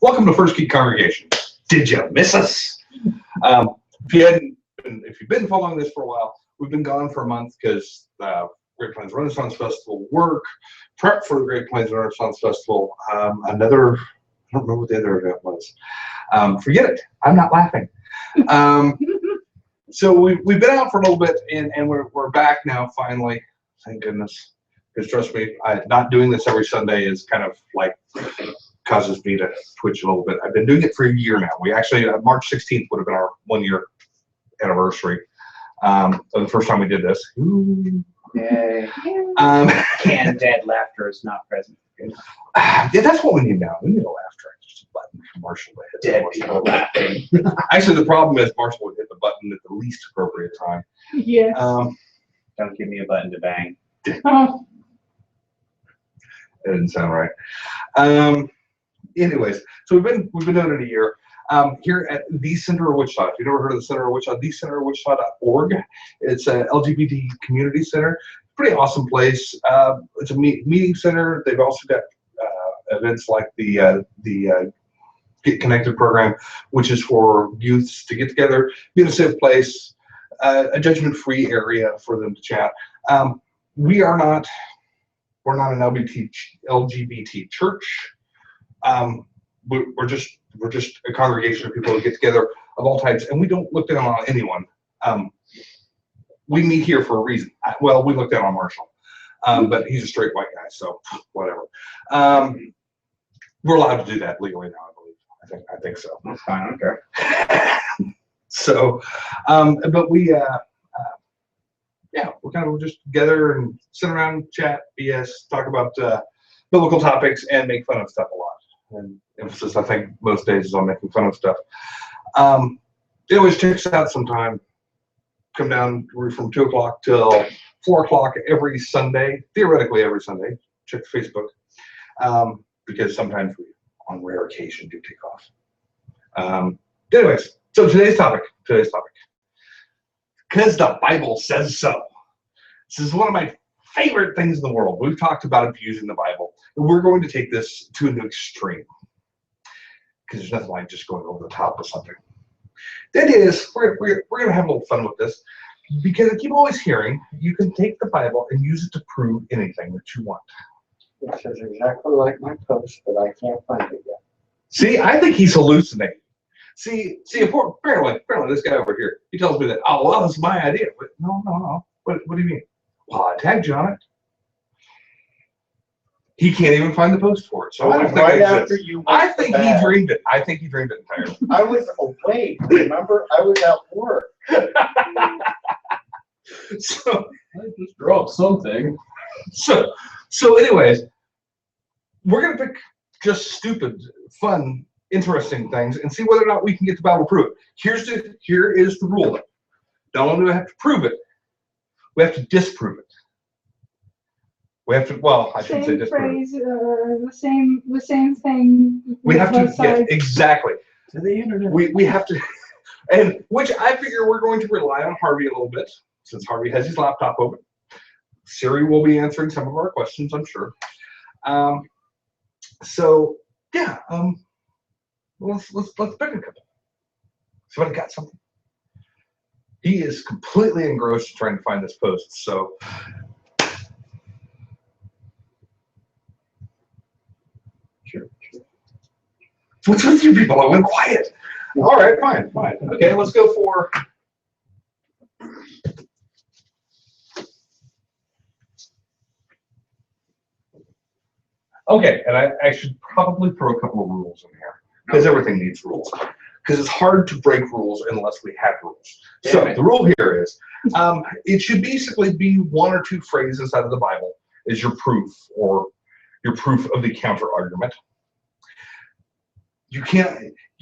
Welcome to First Geek Congregation. Did you miss us? If you've been following this for a while, we've been gone for a month because Great Plains Renaissance Festival work, prep for the Great Plains Renaissance Festival. I don't remember what the other event was. Forget it. I'm not laughing. So we've been out for a little bit, and we're back now finally. Thank goodness. Because trust me, not doing this every Sunday is kind of like causes me to twitch a little bit. I've been doing it for a year now. We actually, March 16th would have been our 1-year anniversary of the first time we did this. Ooh. Yay. Canned dead laughter is not present. Yeah, that's what we need now. We need a laugh track. Just a button for Marshall to hit. Dead people laughing. Actually, the problem is Marshall would hit the button at the least appropriate time. Yes. Don't give me a button to bang. It didn't sound right. Anyways, so we've been doing it a year. Here at the Center of Wichita. If you've never heard of the Center of Wichita, thecenterofwichita.org. It's a LGBT community center. Pretty awesome place. It's a meeting center. They've also got events like the Get Connected program, which is for youths to get together, be in a safe place, a judgment-free area for them to chat. We're not an LGBT church. We're just a congregation of people who get together of all types, and we don't look down on anyone. We meet here for a reason. Well, we look down on Marshall, but he's a straight white guy, so whatever. We're allowed to do that legally now, I believe. I think so. That's fine. Okay. So, but we, we're kind of just together and sit around, chat, BS, talk about biblical topics, and make fun of stuff a lot. And emphasis, I think, most days is on making fun of stuff. It always checks out sometime. Come down from 2 o'clock till 4 o'clock every Sunday, theoretically every Sunday. Check Facebook, because sometimes we, on rare occasion, do take off. Anyways, so today's topic, because the Bible says so. This is one of my favorite things in the world. We've talked about abusing the Bible. And we're going to take this to an extreme, because there's nothing like just going over the top with something. The idea is we're going to have a little fun with this, because I keep always hearing you can take the Bible and use it to prove anything that you want. This is exactly like my post, but I can't find it yet. See, I think he's hallucinating. See, apparently this guy over here, he tells me that, oh, well, that's my idea. But no. What do you mean? Well, I tagged you on it. He can't even find the post for it. So I don't think right it after exists. you I think he dreamed it. I think he dreamed it entirely. I was away. Remember, I was at work. So I just dropped something. So anyways, we're gonna pick just stupid, fun, interesting things and see whether or not we can get the Bible to prove it. Here is the rule. Not only do we have to prove it, we have to disprove it. We have to, well, I shouldn't say disprove phrase, the same thing. We have to, yeah, exactly. To the internet. We have to, and which I figure we're going to rely on Harvey a little bit, since Harvey has his laptop open. Siri will be answering some of our questions, I'm sure. So yeah, let's pick a couple. Somebody got something? He is completely engrossed trying to find this post, so. Sure. What's with you people? I went quiet. All right, fine. Okay, let's go for. Okay, and I should probably throw a couple of rules in here, because everything needs rules. Because it's hard to break rules unless we have rules. So the rule here is, it should basically be 1 or 2 phrases out of the Bible as your proof, or your proof of the counter argument. You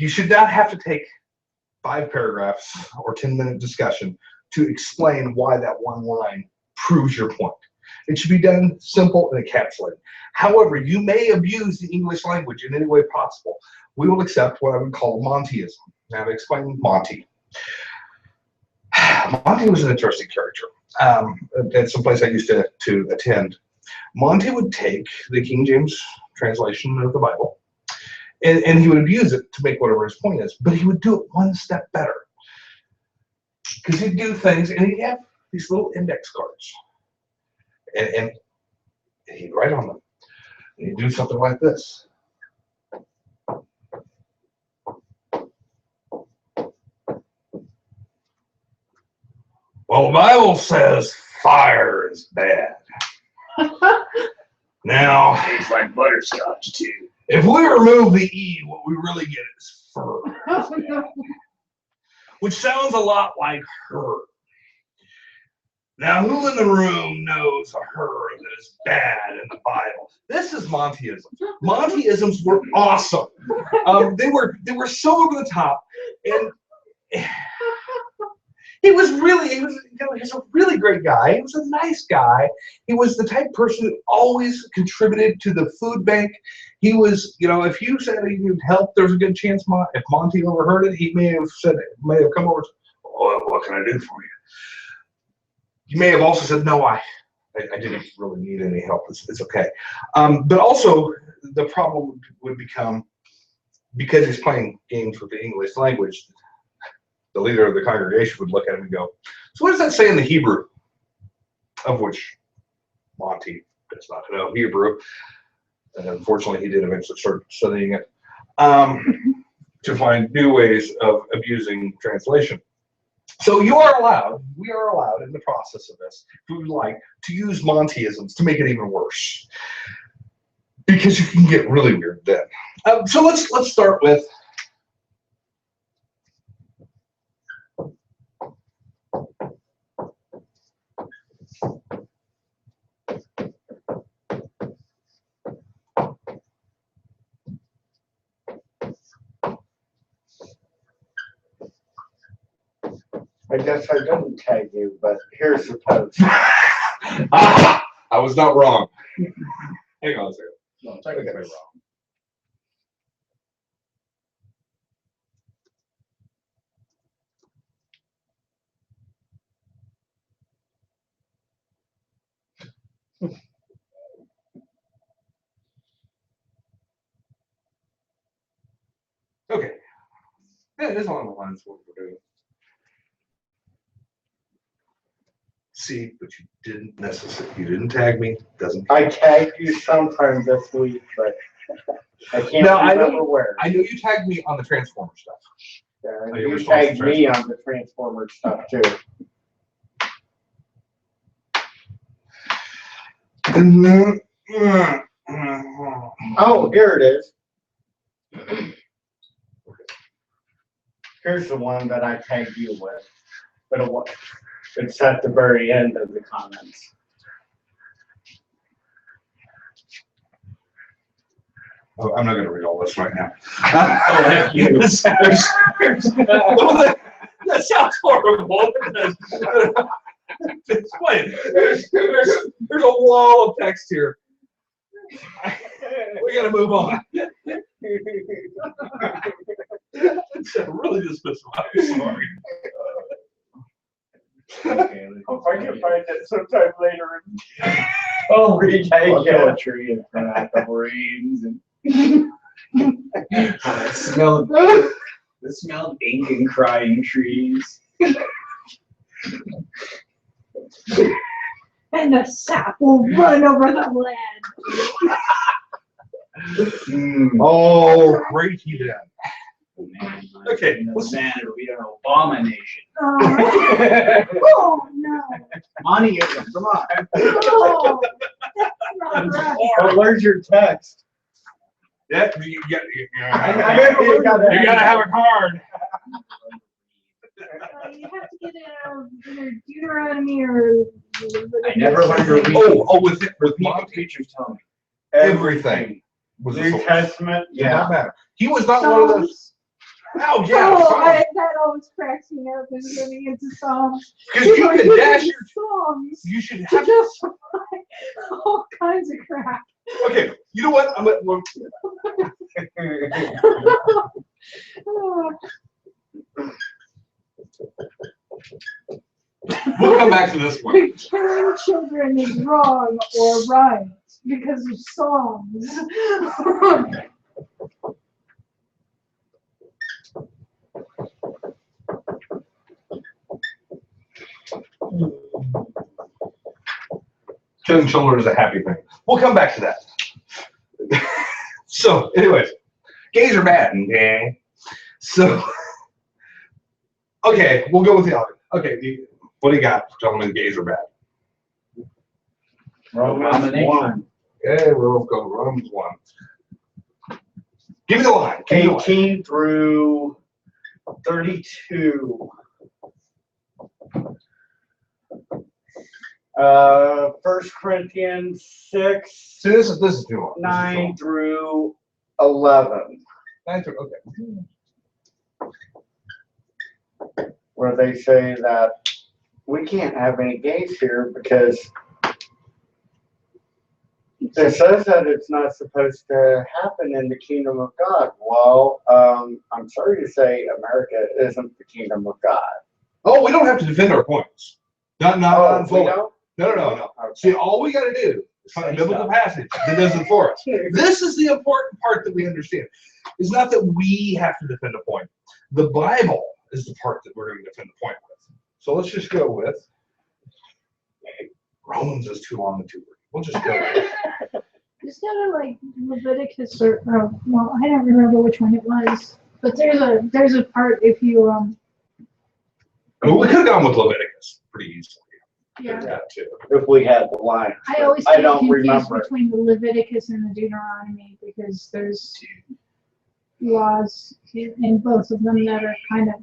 should not have to take 5 paragraphs or 10-minute discussion to explain why that one line proves your point. It should be done simple and encapsulated. However, you may abuse the English language in any way possible. We will accept what I would call Montyism. Now to explain Monty. Monty was an interesting character. At some place I used to attend. Monty would take the King James translation of the Bible and he would abuse it to make whatever his point is, but he would do it one step better. Because he'd do things, and he'd have these little index cards, and he'd write on them. And he'd do something like this. Well, the Bible says fire is bad. Now, Tastes like butterscotch too. if we remove the E, what we really get is fur, Oh, no. which sounds a lot like her. Now, who in the room knows a her that is bad in the Bible? This is Montyism. Montyisms were awesome. They were so over the top, and he was a really great guy. He was a nice guy. He was the type of person that always contributed to the food bank. He was, if you said he needed help, there's a good chance if Monty overheard it, he may have come over and said, "Oh, what can I do for you?" You may have also said, "No, I didn't really need any help. It's okay." But also, the problem would become, because he's playing games with the English language, the leader of the congregation would look at him and go, "So what does that say in the Hebrew?" Of which Monty does not know Hebrew. And unfortunately, he did eventually start studying it to find new ways of abusing translation. So we are allowed in the process of this, if we would like, to use Montyisms to make it even worse. Because you can get really weird then. So let's start with I guess I didn't tag you, but here's the post. I was not wrong. Hang on a second. No, technically wrong. Okay. Yeah, it is along the lines of what we're doing. See, but you didn't tag me. Doesn't. I tagged you sometime this week, but I can't No, I remember know- where. I knew you tagged me on the Transformer stuff. Yeah, and you were you supposed to tagged me on the Transformer stuff too. Oh, here it is. Here's the one that I tagged you with, but it's at the very end of the comments. Oh, I'm not going to read all this right now. heck you. That sounds horrible. It's funny. There's a wall of text here. We got to move on. It's really dismissive. I'm sorry. Hope I can find it sometime later. Oh, retag it. poetry and the brains and the smell of ink and crying trees. And the sap will run over the land. Oh, great he did. Man, Okay, let's man, it'll be an abomination. Oh no! Montyism, come on. Oh, that's not right. Oh, where's your text? Yeah, you You gotta have a card. You have to get it out of either Deuteronomy or. I never learned to read. With Repeat Monty, what teachers tell me. everything was a New source. Testament? Did not matter. He was not one of those. Oh yeah, That always cracks me up is getting into songs. because you could dash your. songs You should to have. justify all kinds of crap. Okay, you know what? We'll come back to this one. Killing children is wrong or right because of songs. Killing children is a happy thing. We'll come back to that. So, anyways, gays are bad. Okay. So, okay, we'll go with the other. Okay, what do you got for telling me gays are bad? Romans 1. Okay, we'll go Romans 1. Give me the line. Give me the line. 18 through 32. 1 Corinthians 6, See, this is too long. 9 through 11, 9 through, okay. where they say that we can't have any gays here because it says that it's not supposed to happen in the kingdom of God. Well, I'm sorry to say America isn't the kingdom of God. Oh, we don't have to defend our points. Not we fully. don't? No. See, all we got to do is find a biblical passage that does it for us. This is the important part that we understand. It's not that we have to defend a point. The Bible is the part that we're going to defend the point with. So let's just go with Romans is too long and too brief. We'll just go with Is that like Leviticus or well, I don't remember which one it was, but there's a part if you I mean, we could have gone with Leviticus pretty easily. yeah. That too. If we had the line. I always I get don't confused remember. between the Leviticus and the Deuteronomy because there's laws in both of them that are kind of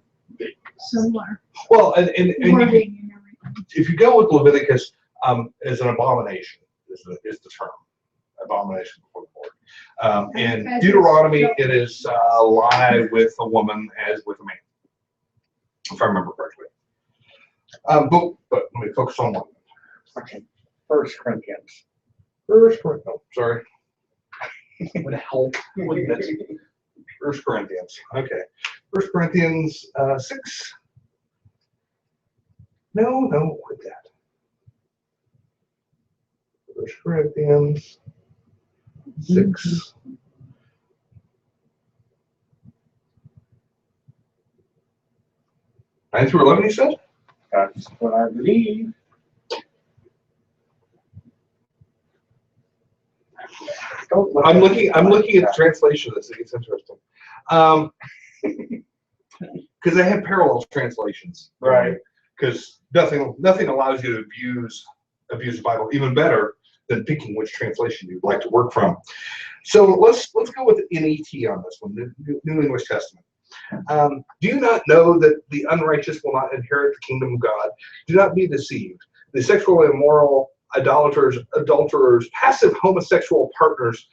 similar Well, and wording and everything. if you go with Leviticus, as an abomination is the term. Abomination before the Lord. In As Deuteronomy, is- it is lie with a woman as with a man, if I remember correctly. But let me focus on one. Okay. 1 Corinthians. First Corinthians. Oh, sorry. Would help with this. 1 Corinthians. Okay. 1 Corinthians 6. No, quit that. 1 Corinthians 6. Nine through 11, you said? That's what I believe. I'm looking at the translation of this. I think it's interesting. Because they have parallel translations. Right. Because nothing allows you to abuse the Bible even better than picking which translation you'd like to work from. So let's go with NET on this one, the New English Testament. Do you not know that the unrighteous will not inherit the kingdom of God? Do not be deceived. The sexually immoral, adulterers, passive homosexual partners,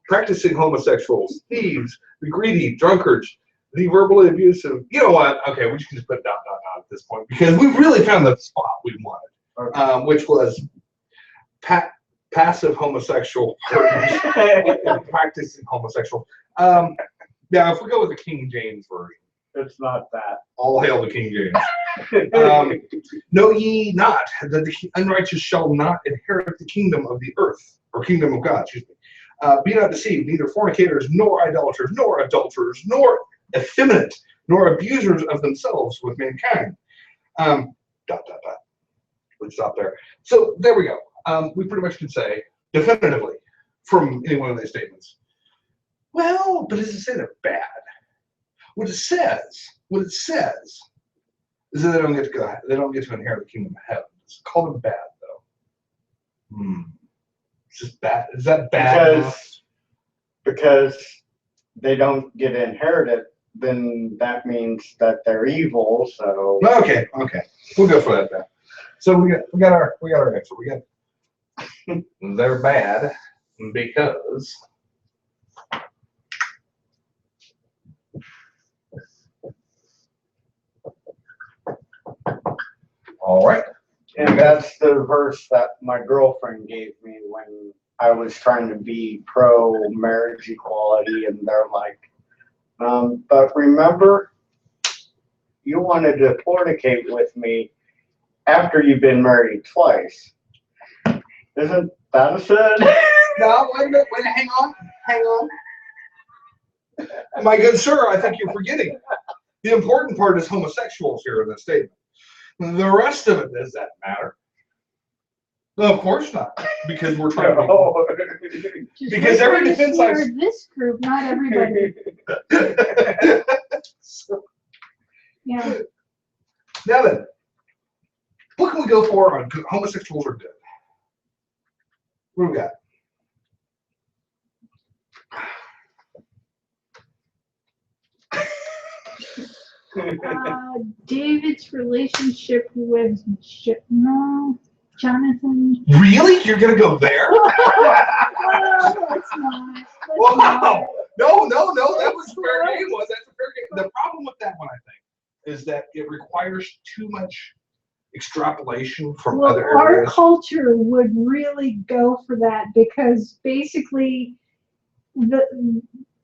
practicing homosexuals, thieves, the greedy, drunkards, the verbally abusive. You know what? Okay, we can just put ... at this point because we've really found the spot we wanted, which was passive homosexual partners, practicing homosexual. Now, if we go with the King James version, It's not that. all hail the King James. Know ye not that the unrighteous shall not inherit the kingdom of the earth, or kingdom of God, excuse me. Be not deceived, neither fornicators, nor idolaters, nor adulterers, nor effeminate, nor abusers of themselves with mankind. ... We'd stop there. So there we go. We pretty much can say definitively from any one of these statements. Well, but does it say they're bad? What it says is that they don't get to inherit the kingdom of heaven. It's called them bad though. It's just bad. Is that bad? Because they don't get inherited, then that means that they're evil. So Okay. We'll go for that then. So we got our answer. We got they're bad because all right. and that's the verse that my girlfriend gave me when I was trying to be pro marriage equality, and they're like, but remember, you wanted to fornicate with me after you've been married twice. Isn't that a sin? No, wait a minute, hang on. My good sir, I think you're forgetting. The important part is homosexuals here in this statement. The rest of it does that matter. No, of course not, because we're trying to No. Just Because wait every till you defense hear I've- this group, not everybody. So, Yeah. now then, what can we go for on homosexuals are good? What do we got? David's relationship with Jonathan. Really? You're gonna go there? Well, let's not. Let's Wow. not. No, that was a fair game, was that's a fair game. The problem with that one, I think, is that it requires too much extrapolation from Well, other our areas. culture would really go for that because basically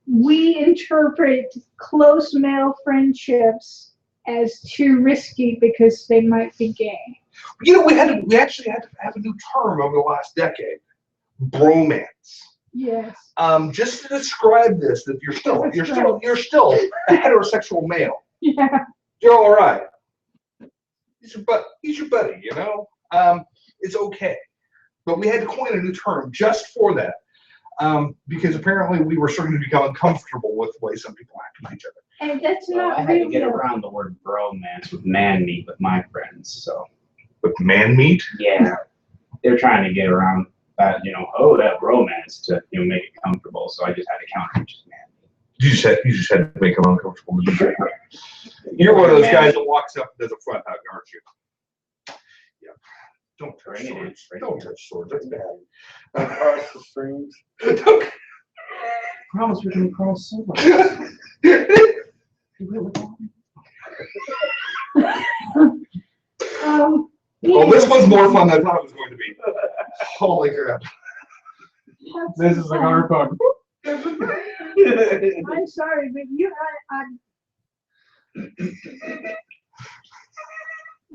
we interpret close male friendships as too risky because they might be gay. You know, we actually had to have a new term over the last decade. Bromance. Yes. Just to describe this, that you're still a heterosexual male. Yeah. You're all right. He's your buddy, you know? It's okay. But we had to coin a new term just for that. Because apparently we were starting to become uncomfortable with the way some people act with each other. And that's Well, not I had to real. get around the word bromance with man meat with my friends. So With man meat? yeah, they're trying to get around that, oh, that bromance to make it comfortable. So I just had to counter just man meat. You just had to make them uncomfortable. You're one of those guys that walks up and does a front hug, aren't you? Yeah. Don't touch Bring it in, swords. bring it Don't in. touch swords. That's bad. Across the streams. Don't- Promise we're gonna cross over. Oh, this one's more fun than I thought it was going to be. Holy crap. This is like our part. I'm sorry, but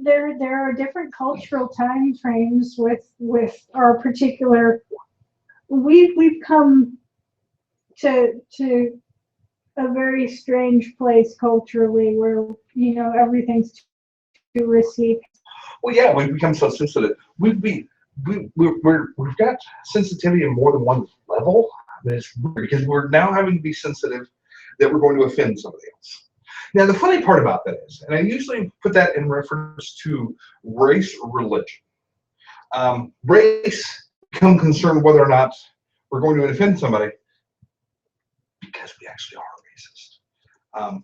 there are different cultural time frames with our particular. We've come to a very strange place culturally where everything's too risky. Well, yeah, we've become so sensitive. We've got sensitivity in more than one level. I mean, it's weird because we're now having to be sensitive that we're going to offend somebody else. Now, the funny part about that is, and I usually put that in reference to race or religion. Race become concerned whether or not we're going to offend somebody because we actually are racist.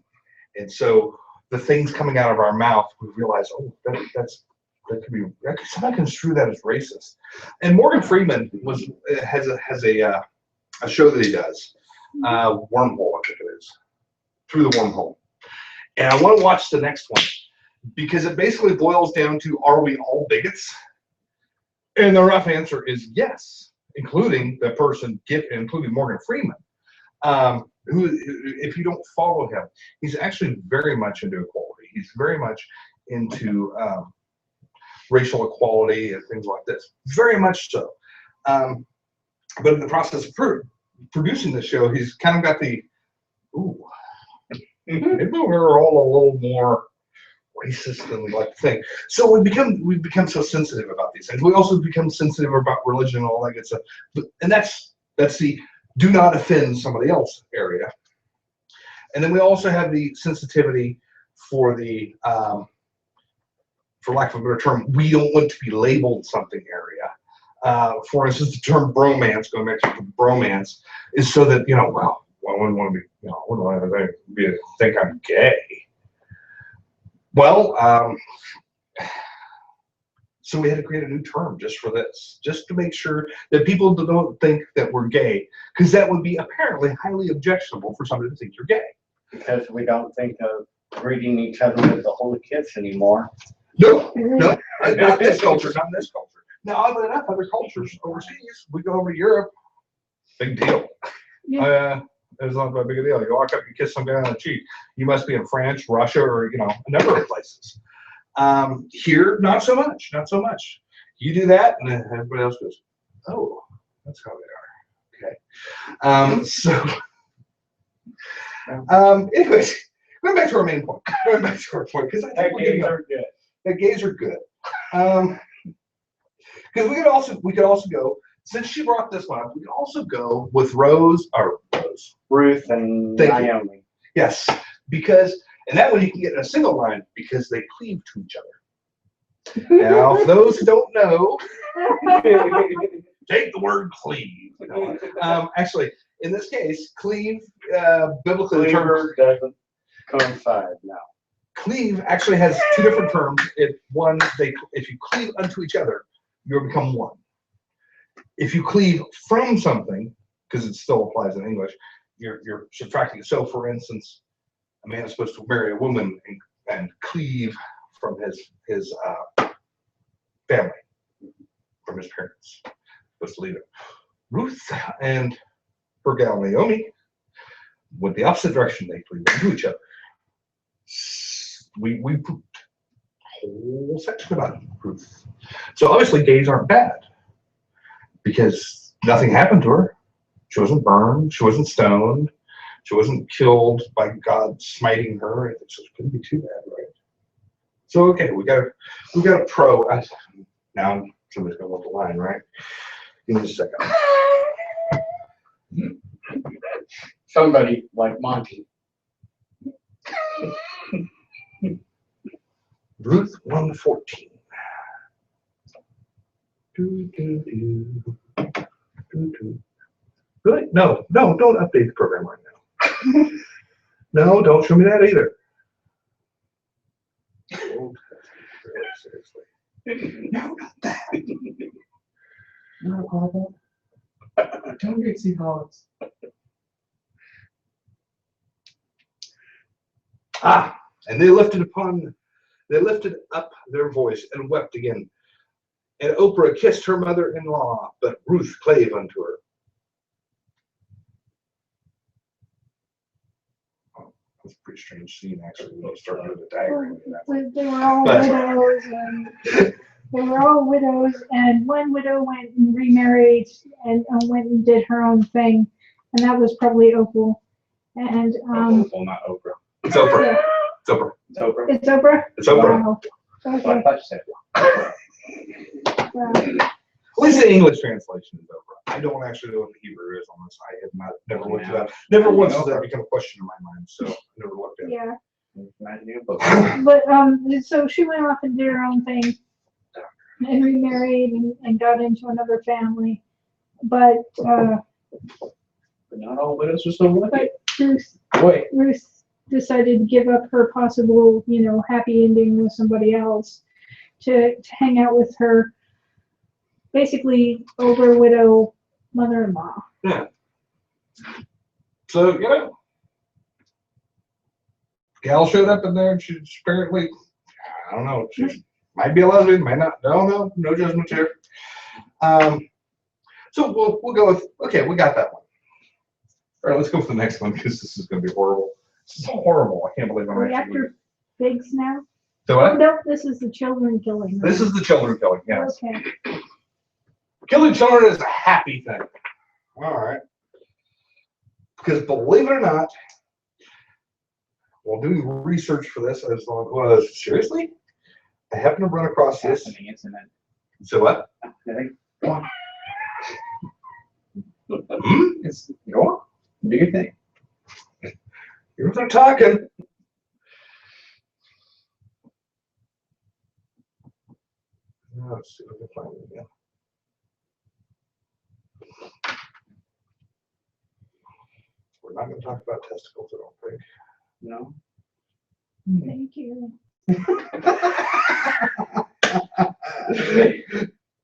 And so the things coming out of our mouth, we realize, oh, that could be, somebody can construe that as racist. And Morgan Freeman has a show that he does, Wormhole, I think it is, Through the Wormhole. And I want to watch the next one because it basically boils down to, are we all bigots? And the rough answer is yes, including the person, including Morgan Freeman, who, if you don't follow him, he's actually very much into equality. He's very much into racial equality and things like this, very much so. But in the process of producing the show, he's kind of got the, maybe we're all a little more racist than we like to think. So we've become so sensitive about these things. We also become sensitive about religion and all that good stuff. And that's the do not offend somebody else area. And then we also have the sensitivity for the for lack of a better term, we don't want to be labeled something area. For instance, the term bromance, going back to bromance, is so that, well, I wouldn't want to be, I wouldn't want to think I'm gay. Well, so we had to create a new term just for this, just to make sure that people don't think that we're gay, because that would be apparently highly objectionable for somebody to think you're gay. Because we don't think of greeting each other with the holy kiss anymore. No, not in this culture, not in this culture. Now, oddly enough, other cultures overseas, we go over to Europe, big deal. Yeah. It's not that big a deal. You walk up, you kiss some guy on the cheek. You must be in France, Russia, or a number of places. Here, not so much, not so much. You do that, and then everybody else goes, "Oh, that's how they are." Okay. Anyways, going back to our main point. Going back to our point, because I think we're getting are good. the gays are good. Because we could also go, since she brought this one up, we could also go with Ruth and Thank you. Naomi. Yes, because, and that way you can get in a single line because they cleave to each other. Now, for those who don't know, take the word cleave. Actually, in this case, cleave, biblically the term Cleaver doesn't coincide now. cleave actually has two different terms. If you cleave unto each other, you become one. If you cleave from something, because it still applies in English, you're subtracting. So, for instance, a man is supposed to marry a woman and cleave from his family, from his parents. Supposed to leave it. Ruth and her gal Naomi went the opposite direction. They cleaved into each other. We put a whole section about Ruth. So obviously gays aren't bad because nothing happened to her. She wasn't burned. She wasn't stoned. She wasn't killed by God smiting her. So it couldn't be too bad, right? So okay, we got a pro. Now somebody's gonna want the line, right? Give me a second. Somebody like Monty. Ruth 1:14. Really? No, don't update the program right now. No, don't show me that either. Oh, seriously. No, not that. No, Papa. Don't get Seahawks. And they lifted up their voice and wept again. And Oprah kissed her mother-in-law, but Ruth clave unto her. Oh, that's a pretty strange scene, actually, when you start with the diagram. They were all widows, and they were all widows, and one widow went and remarried and went and did her own thing, and that was probably Opal. And Opal, not Oprah. It's Oprah. yeah. It's Oprah. It's Oprah. It's Oprah. It's Oprah. Wow. Well, I Okay. thought you said Oprah. Wow. At least the English translation is Oprah. I don't actually know what the Hebrew is on this. I have never looked it up. Never once has that become a question in my mind, so I never looked at it. Yeah. Imagine you both. But so she went off and did her own thing and remarried and got into another family. But But not all widows are so lucky. Ruth decided to give up her possible, happy ending with somebody else to hang out with her basically older widow mother-in-law. Yeah. So, gal showed up in there and she's apparently, I don't know, she might be a lesbian, might not, no judgment here. So we'll go with, okay, we got that one. All right, let's go with the next one because this is going to be horrible. This is horrible. I can't believe I'm Are we actually. after pigs now? So what? No, this is the children killing. This is the children killing, yes. Okay. Killing children is a happy thing. All right. Because believe it or not, while doing research for this, I was seriously? I happened to run across this. Happening incident. So what? I think, go on. Go on. Do your thing. You're they're talking. Let's see if I can find it again. We're not going to talk about testicles, I don't think. No. Thank you.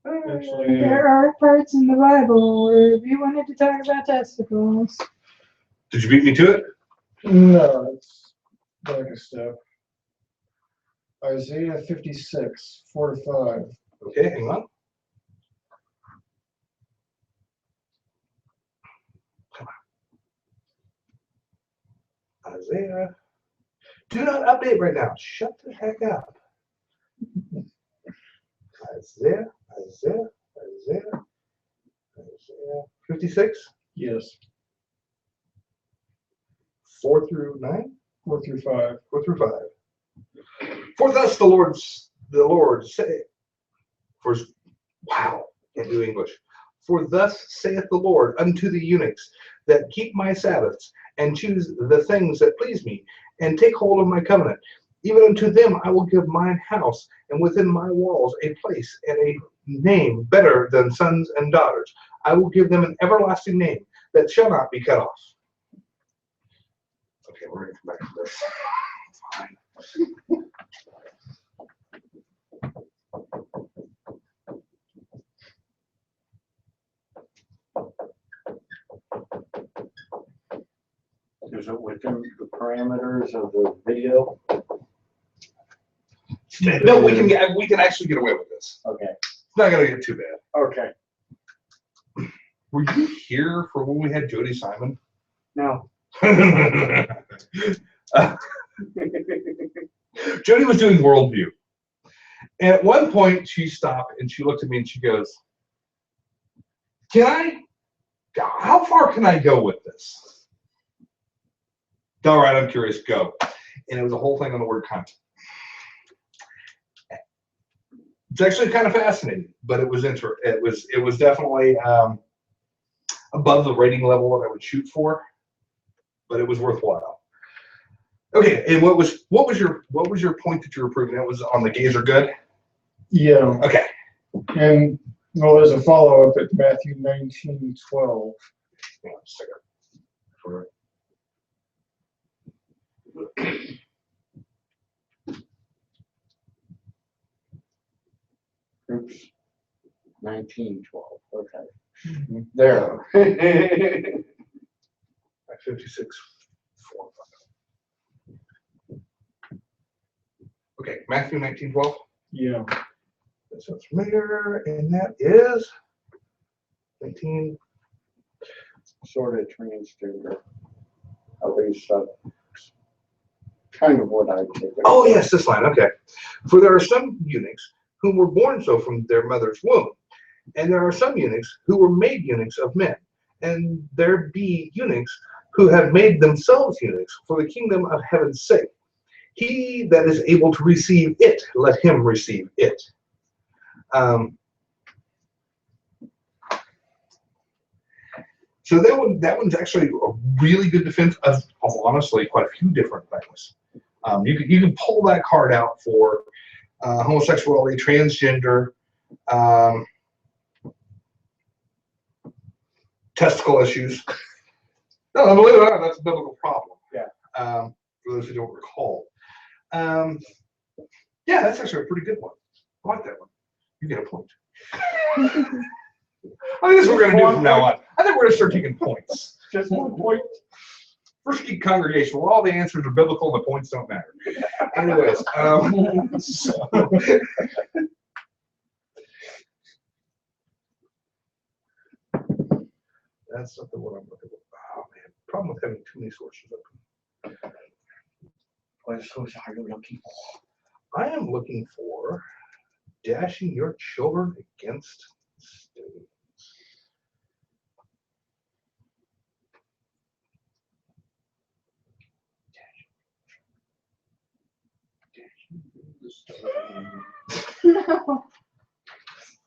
Actually, There are parts in the Bible where if you wanted to talk about testicles. Did you beat me to it? no, it's back a step. Isaiah 56, 4 to 5. Okay, hang on. Come on. Isaiah. Do not update right now. Shut the heck up. Isaiah 56, Yes, 4 through 9, 4 through 5. 4 through 5. For thus the Lord say, Wow, can't do English. For thus saith the Lord unto the eunuchs that keep my Sabbaths, and choose the things that please me, and take hold of my covenant. Even unto them I will give mine house, and within my walls a place and a name better than sons and daughters. I will give them an everlasting name that shall not be cut off. Okay, we're going to come back to this. Fine. Is it within the parameters of the video? No, we can actually get away with this. Okay. It's not going to get too bad. Okay. Were you here for when we had Jody Simon? No. Jody was doing Worldview. And at one point, she stopped and she looked at me and she goes, how far can I go with this? All right, I'm curious, go. And it was a whole thing on the word content. It's actually kind of fascinating, but it was definitely above the rating level that I would shoot for, but it was worthwhile. Okay, and what was your point that you were proving? That was on the gays are good? Yeah, Okay. and well, there's a follow-up at Matthew 19:12. Hang on just a second. Oops. 1912. Okay. Mhm. There. 56:4. Okay, Matthew 19:12. Yeah, That sounds familiar, and that is 19. Sort of transgender. At least kind of what I take it. Oh yes, this line. Okay. For there are some eunuchs whom were born so from their mother's womb, and there are some eunuchs who were made eunuchs of men, and there be eunuchs who have made themselves eunuchs for the kingdom of heaven's sake. He that is able to receive it, let him receive it. So that one's actually a really good defense of honestly quite a few different things. You can pull that card out for homosexuality, transgender, testicle issues. No, believe it or not, that's a biblical problem. Yeah. For those who don't recall. Yeah, that's actually a pretty good one. I like that one. You get a point. I think that's what we're going to do from now on. I think we're going to start taking points. Just 1 point. First Geek congregation, well, all the answers are biblical and the points don't matter. Anyways, so. That's not the one I'm looking for. Oh, man. Problem with having too many sources open. What source are you looking for? I am looking for dashing your children against stones. No.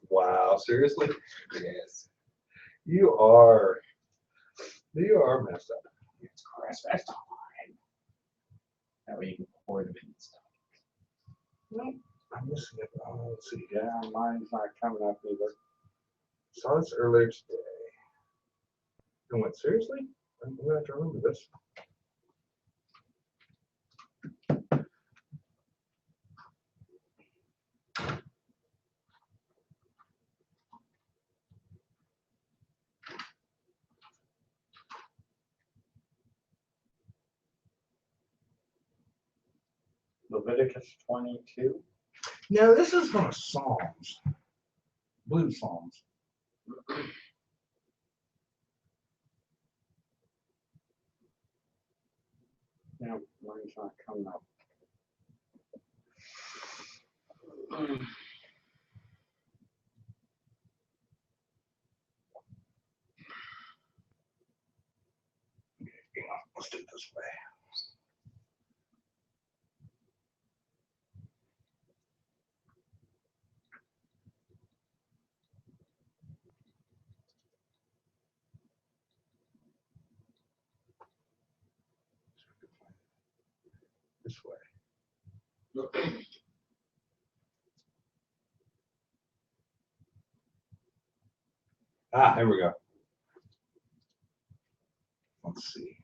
Wow, seriously? Yes. You are messed up. It's Christ, that's not mine. That way you can pour them in and stuff. Nope. I'm missing it. Oh, let's see. Yeah, mine's not coming up either. Saw this earlier today. And went, seriously? I'm gonna have to remember this. Leviticus 22. No, this is from Psalms. Blue Psalms. No, mine's not coming up. Hang on, let's do it this way. way. Ah, here we go. Let's see.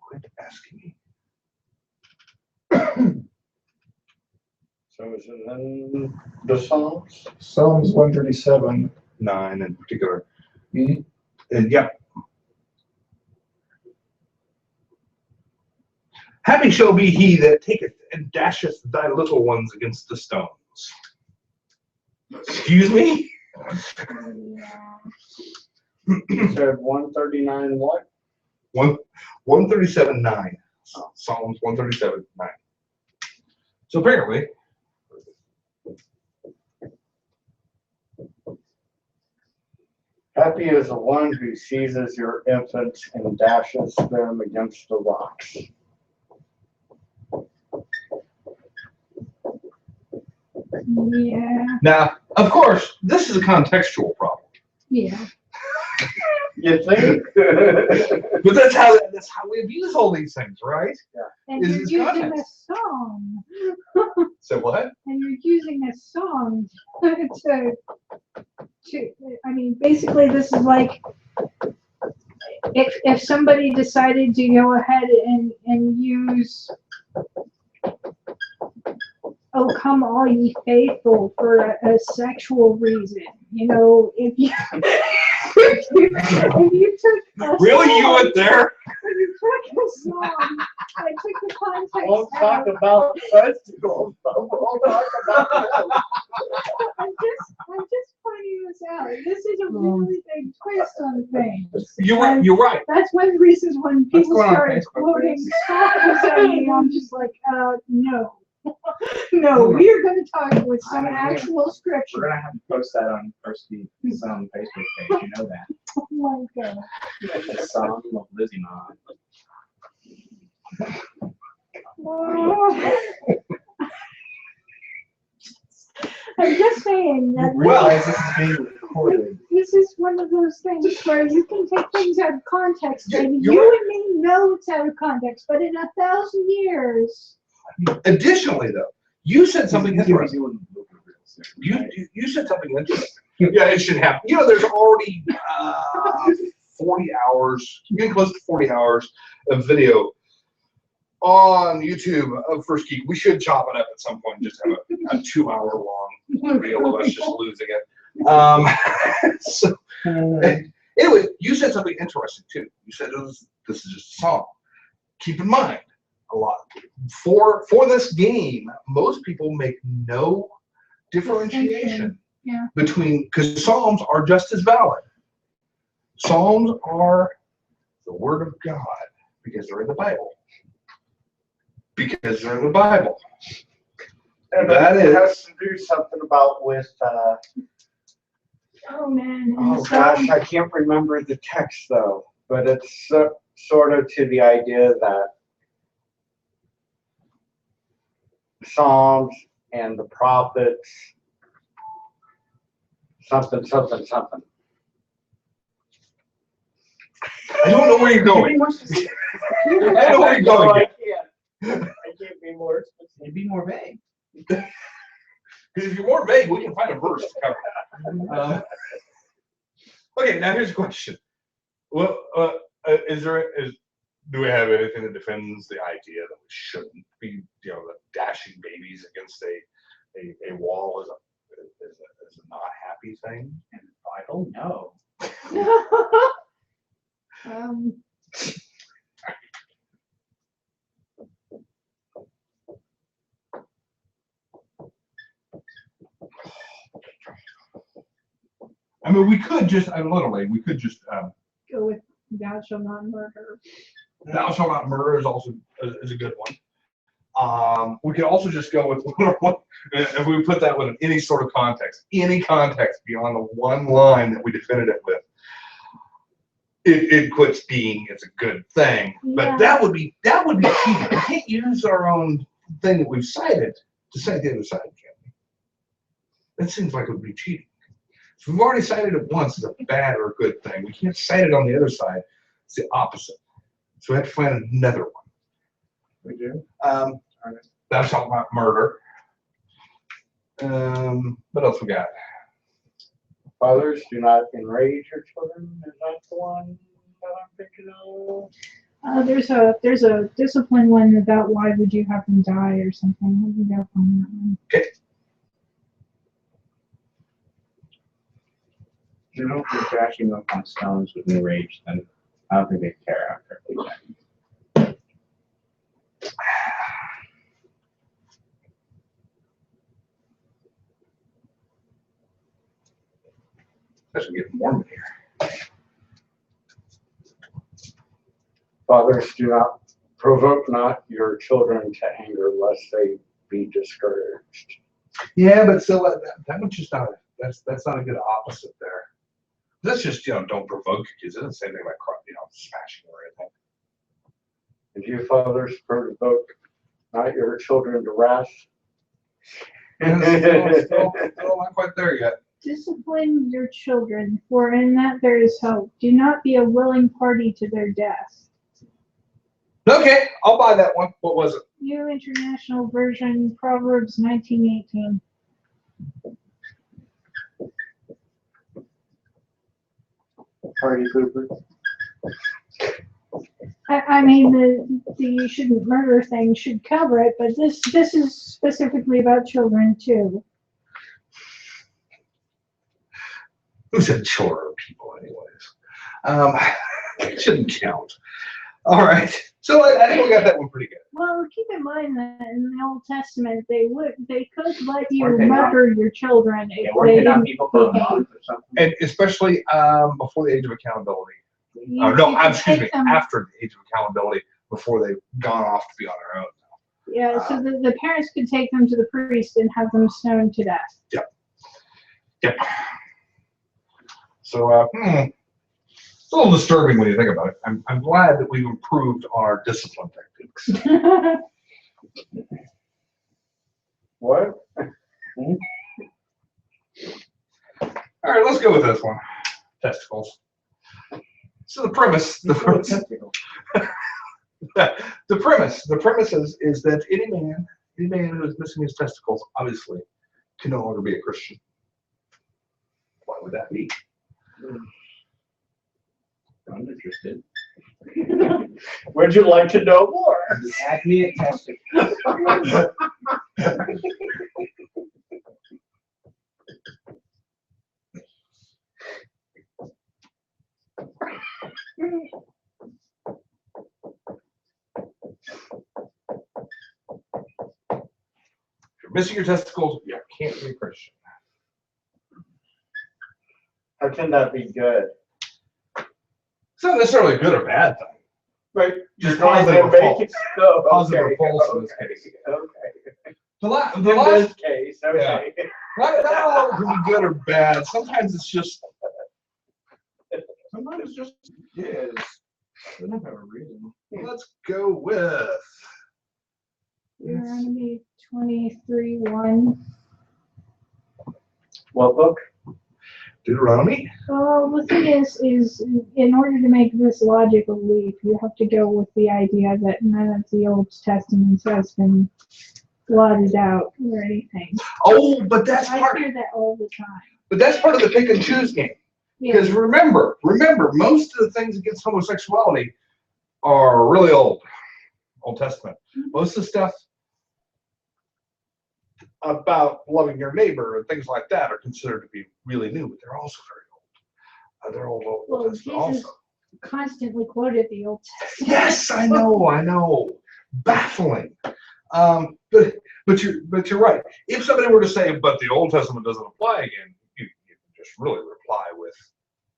Quit asking me. So is it in the Psalms? Psalms 137. 9 in particular. Mhm. And yep. Happy shall be he that taketh and dasheth thy little ones against the stones. Excuse me? You said 139 what? 137:9. Psalms 137:9. So apparently, Happy is the one who seizes your infants and dashes them against the rocks. Yeah. now, of course, this is a contextual problem. Yeah. You think? But that's how we abuse all these things, right? And Is you're this using a context? song. So what? And you're using a song to I mean, basically this is like if somebody decided to go ahead and use "Oh Come All Ye Faithful" for a sexual reason, you know, if you if you took a Really, song, you went there? if you took a song, I took the context We'll talk out. about festivals, but we'll talk about that. I'm just pointing this out. This is a really big twist on things. You're right. And You're right. that's one of the reasons when What's people going on started Facebook, quoting please? songs at me, I'm just like, no. No, we are going to talk with some actual We're scripture. gonna have to post that on First Geek's Facebook page. You know that. Oh my God. The song of Lizzie Mom. Oh. I'm just saying that Realize this is being recorded. this is one of those things where you can take things out of context, Yeah, and you're you and me know it's out of context, but in 1,000 years, Additionally, though, you said something interesting. You said something interesting. Yeah, it should happen. You know, there's already 40 hours, getting close to 40 hours of video on YouTube of First Geek. We should chop it up at some point and just have a 2-hour long reel of us just losing it. So, anyway, you said something interesting too. You said this is just a song. Keep in mind, a lot for this game, most people make no differentiation Yeah. between, because Psalms are just as valid. Psalms are the Word of God because they're in the Bible. Because they're in the Bible. And That it is- has to do something about with, oh man, oh gosh, I can't remember the text though, but it's sort of to the idea that Psalms and the prophets, something. I don't know where you're going. I don't know where you're going. I can't be more specific. Be more vague. Because if you're more vague, we can find a verse to cover. Okay, now here's a question. Well, do we have anything that defends the idea that we shouldn't be, dashing babies against a wall is a not happy thing? And oh no. I mean, we could just go with "Thou shalt not murder." thou shalt not murder is also is a good one. We could also just go with if we put that with any sort of context, any context beyond the one line that we defended it with. It quits being it's a good thing, but Yeah. that would be cheating. We can't use our own thing that we've cited to cite the other side, can we? That seems like it would be cheating. So we've already cited it once as a bad or a good thing. We can't cite it on the other side. It's the opposite. So we have to find another one. We do. That's talking about murder. What else we got? Fathers, do not enrage your children. Is that the one that I'm thinking of? There's a discipline one about why would you have them die or something. Let me go find that one. Okay. You know, if you're crashing up on stones with new rage, then I don't think they care after they die. Especially getting warm in here. Fathers, do not provoke not your children to anger, lest they be discouraged. Yeah, but still, that one's just not. That's not a good opposite there. That's just, don't provoke your kids. It doesn't say anything about smashing or anything. And you fathers provoke not your children to wrath. Still not quite there yet. Discipline your children, for in that there is hope. Do not be a willing party to their death. Okay, I'll buy that one. What was it? New International Version, Proverbs 19:18. Party pooper. I mean, the you shouldn't murder thing should cover it, but this is specifically about children too. Who said chore people, anyways? It shouldn't count. All right. So I think we got that one pretty good. Well, keep in mind that in the Old Testament, they could let you Weren't they not- murder your children Yeah, if weren't they they not didn't people for a behave. month or something? And especially before the age of accountability. You No, could excuse me, take them- after the age of accountability, before they've gone off to be on their own. Yeah, so the parents could take them to the priest and have them stoned to death. Yep. So, it's a little disturbing when you think about it. I'm glad that we've improved our discipline techniques. What? All right, let's go with this one. Testicles. So the premise is that any man who is missing his testicles, obviously, can no longer be a Christian. Why would that be? I'm interested. Would you like to know more? Add me a testicle. If you're missing your testicles, you can't be a Christian. How can that be good? It's not necessarily a good or bad thing. Right. Just You're going positive to or make false. it so. Positive or Okay, false in this okay, case. Okay. The In last, this case, okay. not all of it can be good or bad. Sometimes it's just is. They don't have a reason. Let's go with. Deuteronomy 23:1. What book? Deuteronomy. Well, the thing is in order to make this logical leap, you have to go with the idea that none of the Old Testament has been blotted out or anything. Oh, but that's I part. hear that all the time. But that's part of the pick and choose game. Because Yeah. remember, most of the things against homosexuality are really old Testament. Most of the stuff about loving your neighbor and things like that are considered to be really new, but they're also very old. They're old Well, Testament Jesus also. constantly quoted the Old Testament. Yes, I know. Baffling. But you're right. If somebody were to say, but the Old Testament doesn't apply again, you can just really reply with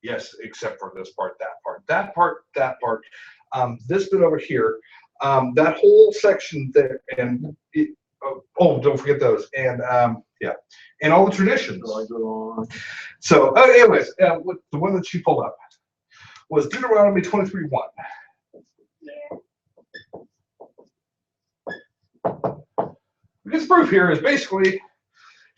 yes, except for this part, that part. This bit over here, that whole section there, and don't forget those, and and all the traditions. So, anyways, the one that you pulled up was Deuteronomy 23:1. His proof here is basically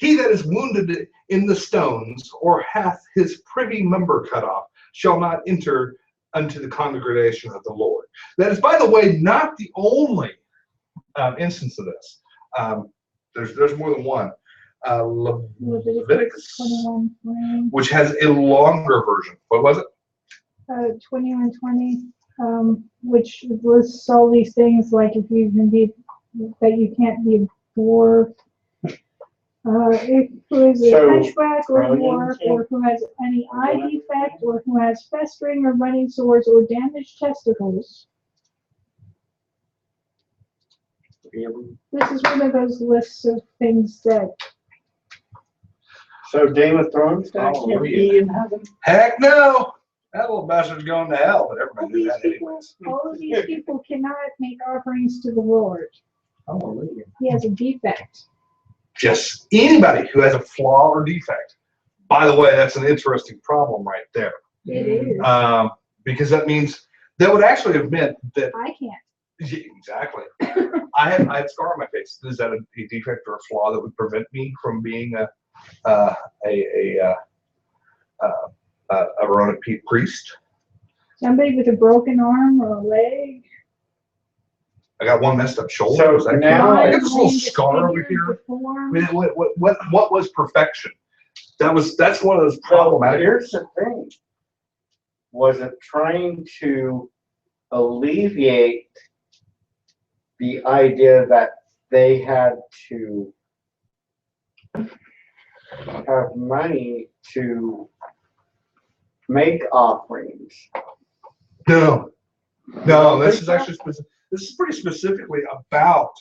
He that is wounded in the stones, or hath his privy member cut off, shall not enter unto the congregation of the Lord. That is, by the way, not the only instance of this. There's more than one. Leviticus, 21:20. which has a longer version. What was it? 21:20, which lists all these things, like if you can be, that you can't be poor, if who is a So, hunchback or dwarf, or who has any eye defect, or who has festering or running sores or damaged testicles. This is one of those lists of things that. So Game of Thrones guy can't be in heaven? Heck no! That little bastard's going to hell, but everybody knew that anyways. All of these people cannot make offerings to the Lord. Hallelujah. He has a defect. Just anybody who has a flaw or defect. By the way, that's an interesting problem right there. It is. Because that means that would actually have meant that. I can't. Yeah, exactly. I have scar on my face. Is that a defect or a flaw that would prevent me from being a Aaronic priest? Somebody with a broken arm or a leg. I got one messed up shoulder. So Is that now I I got this little scar over here. I mean, what was perfection? That's one of those So problematic. here's the thing. Was it trying to alleviate the idea that they had to have money to make offerings? No, this is actually this is pretty specifically about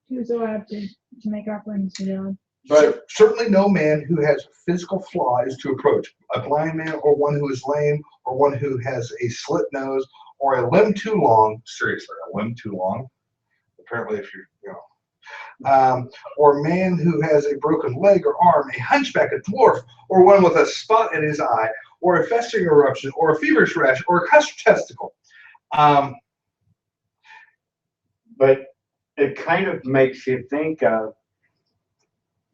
He was allowed to make offerings to God. But certainly no man who has physical flaw is to approach. A blind man, or one who is lame, or one who has a slit nose, or a limb too long. Seriously, a limb too long. Apparently, if or a man who has a broken leg or arm, a hunchback, a dwarf, or one with a spot in his eye, or a festering eruption, or a feverish rash, or a crushed testicle. But it kind of makes you think of,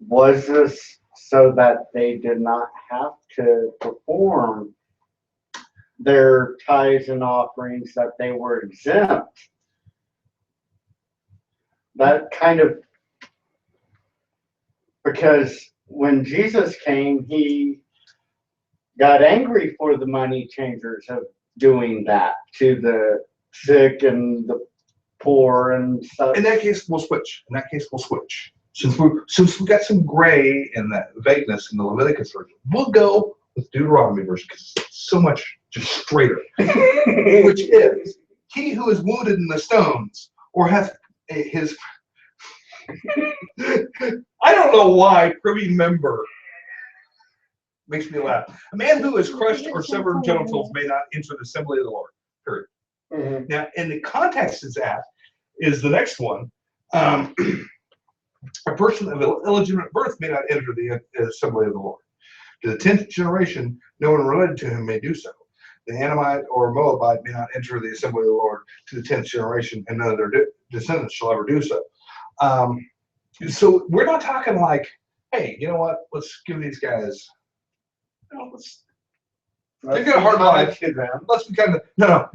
was this so that they did not have to perform their tithes and offerings, that they were exempt? That kind of, because when Jesus came, he got angry for the money changers of doing that to the sick and the poor and stuff. In that case, we'll switch. Since we got some gray and that vagueness in the Leviticus version, we'll go with Deuteronomy version because it's so much just straighter. Which is, he who is wounded in the stones, or hath his I don't know why privy member makes me laugh. A man who is crushed or severed genitals may not enter the assembly of the Lord. Period. Mhm. Now, in the context is that is the next one. A person of illegitimate birth may not enter the assembly of the Lord. To the 10th generation, no one related to him may do so. The Ammonite or Moabite may not enter the assembly of the Lord to the 10th generation, and none of their descendants shall ever do so. So we're not talking like, hey, you know what? Let's give these guys. They've got a hard life. Let's be kind of no.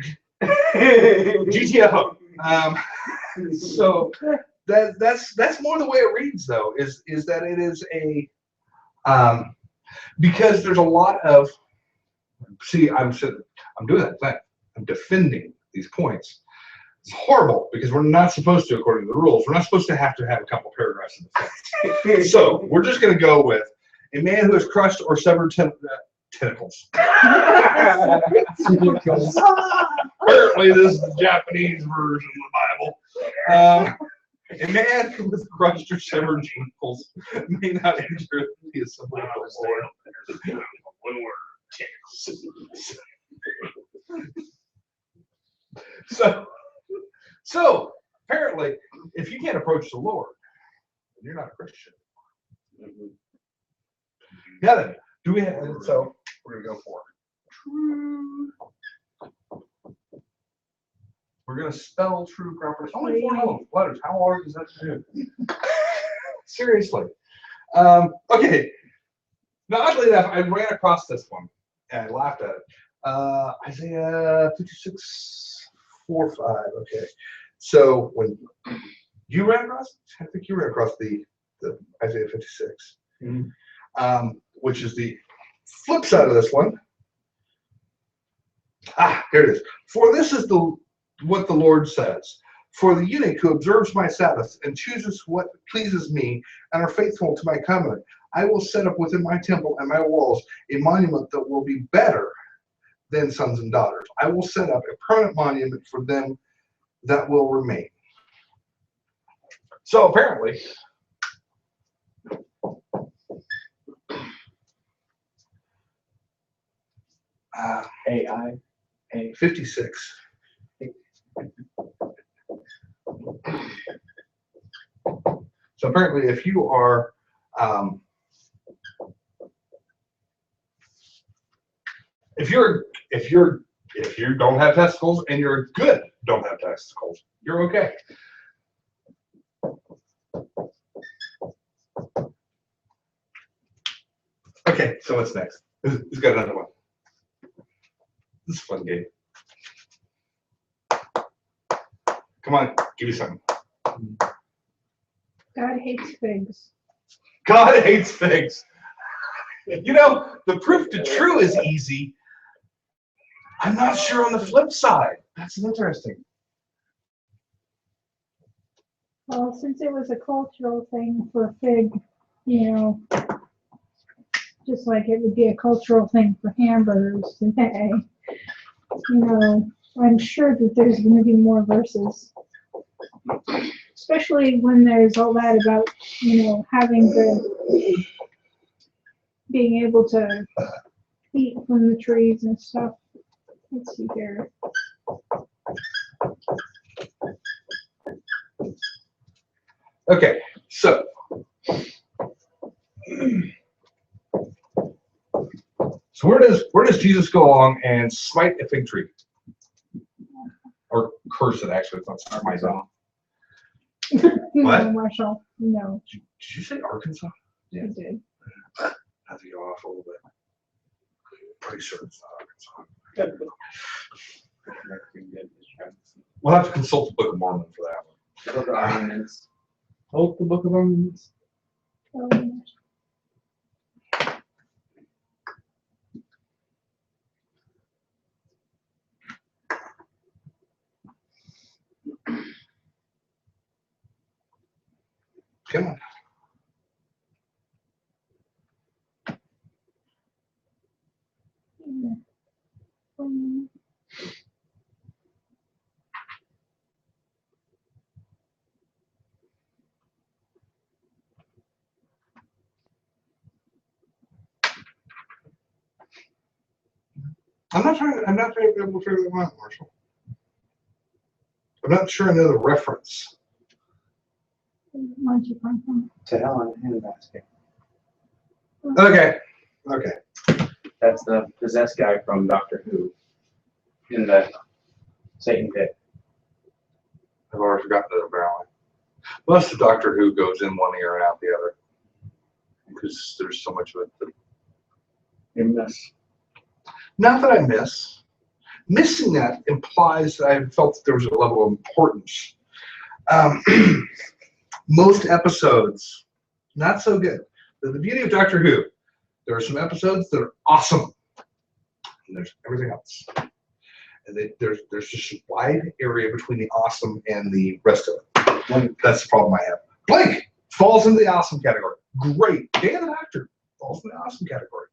GTFO. So that's more the way it reads, though, is that it is a because there's a lot of I'm doing that thing. I'm defending these points. It's horrible because we're not supposed to, according to the rules, we're not supposed to have a couple paragraphs in defense. So we're just going to go with a man who has crushed or severed tentacles. Apparently, this is the Japanese version of the Bible. A man who has crushed or severed tentacles may not enter the assembly of the Lord. One word, tentacles. So apparently, if you can't approach the Lord, you're not a Christian. Now then, do we have? So we're gonna go for it. We're gonna spell true properly. Only 4 letters. How hard is that to do? Seriously. Okay. Now, oddly enough, I ran across this one and I laughed at it. Isaiah 56:4-5. Okay. So when you ran across, I think you ran across the Isaiah 56, which is the flip side of this one. Here it is. For this is what the Lord says. For the eunuch who observes my Sabbaths and chooses what pleases me and are faithful to my covenant, I will set up within my temple and my walls a monument that will be better than sons and daughters. I will set up a permanent monument for them that will remain. So apparently, AI. 56. So apparently, if you are if you don't have testicles and you're good don't have testicles, you're okay. Okay, so what's next? Who's got another one? This is a fun game. Come on, give me something. God hates figs. God hates figs. You know, the proof to true is easy. I'm not sure on the flip side. That's interesting. Well, since it was a cultural thing for fig, just like it would be a cultural thing for hamburgers today, I'm sure that there's going to be more verses. Especially when there's all that about, being able to eat from the trees and stuff. Let's see here. Okay, so where does Jesus go along and smite a fig tree? Or curse it, actually. It's not my zone. What? Marshall. No, Did you say Arkansas? I did. I have to go off a little bit. Pretty sure it's not Arkansas. We'll have to consult the Book of Mormon for that one. Book of Armaments. Hold the Book of Armaments. Come on. I'm not trying to be able to figure that out, Marshall. I'm not sure I know the reference. Where'd you find them? To hell in a handbasket. Okay. That's the possessed guy from Doctor Who in the Satan pit. I've already forgotten that apparently. Most of Doctor Who goes in one ear and out the other. Because there's so much of it that You miss. not that I miss. Missing that implies that I felt that there was a level of importance. Most episodes, not so good. The beauty of Doctor Who, there are some episodes that are awesome, and there's everything else. And there's just a wide area between the awesome and the rest of it. That's the problem I have. Blake falls into the awesome category. Great. Dan the Doctor falls in the awesome category.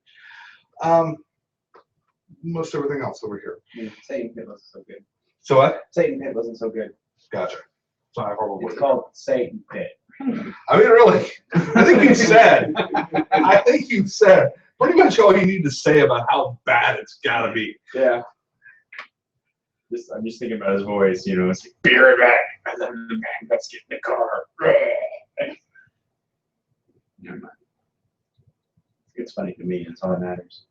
Most everything else over here. Satan pit wasn't so good. So what? Satan pit wasn't so good. Gotcha. So I probably. It's called Satan pit. I mean, really, I think you've said pretty much all you need to say about how bad it's got to be. Yeah. I'm just thinking about his voice, it's like, be right back. I love the man. Let's get in the car. Never mind. It's funny to me. That's all that matters.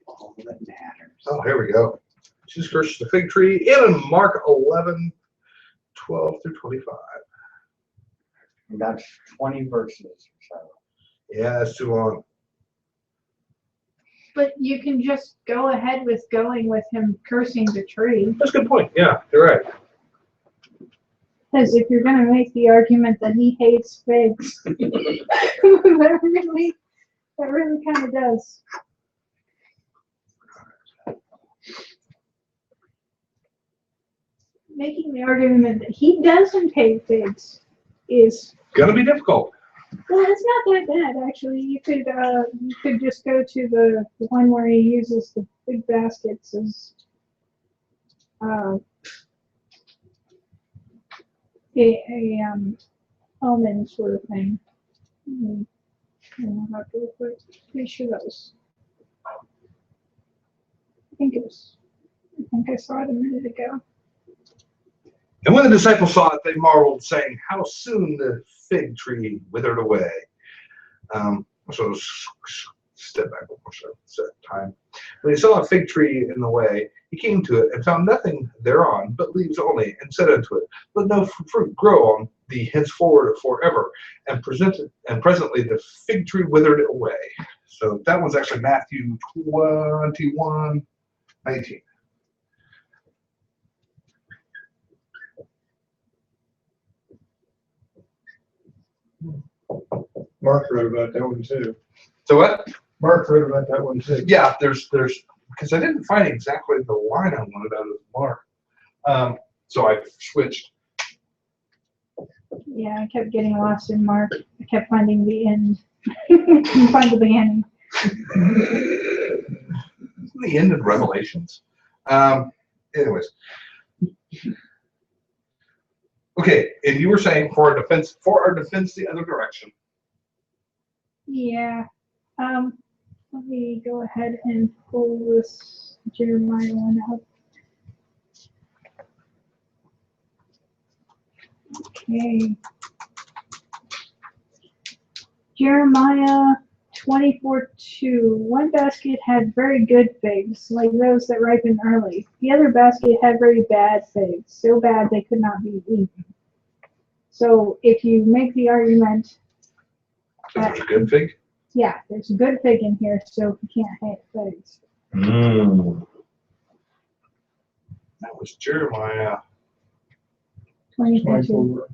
All that matters. Oh, here we go. Jesus cursed the fig tree in Mark 11, 12 through 25. And that's 20 verses. So. Yeah, that's too long. But you can just go ahead with going with him cursing the tree. That's a good point. Yeah, you're right. Because if you're going to make the argument that he hates figs, that really kind of does. Making the argument that he doesn't hate figs is Gonna be difficult. well, it's not that bad actually. You could just go to the one where he uses the big baskets as a almond sort of thing. I'll have to look at it. Pretty sure that was. I think I saw it a minute ago. And when the disciples saw it, they marveled, saying, "How soon the fig tree withered away." So step back one more set time. When he saw a fig tree in the way, he came to it and found nothing thereon but leaves only, and said unto it, "Let no fruit grow on thee henceforward forever." And presently the fig tree withered away. So that one's actually Matthew 21:19. Mark wrote about that one too. So what? Mark wrote about that one too. Yeah, there's because I didn't find exactly the line I wanted out of Mark. So I switched. Yeah, I kept getting lost in Mark. I kept finding the end. Couldn't find the beginning. The end of Revelations. Anyways. Okay, and you were saying for our defense the other direction. Yeah. Let me go ahead and pull this Jeremiah one up. Okay. Jeremiah 24:2. One basket had very good figs, like those that ripen early. The other basket had very bad figs, so bad they could not be eaten. So if you make the argument that There's a good fig. yeah, there's a good fig in here, so you can't hate figs. That was Jeremiah. 24:2. 24.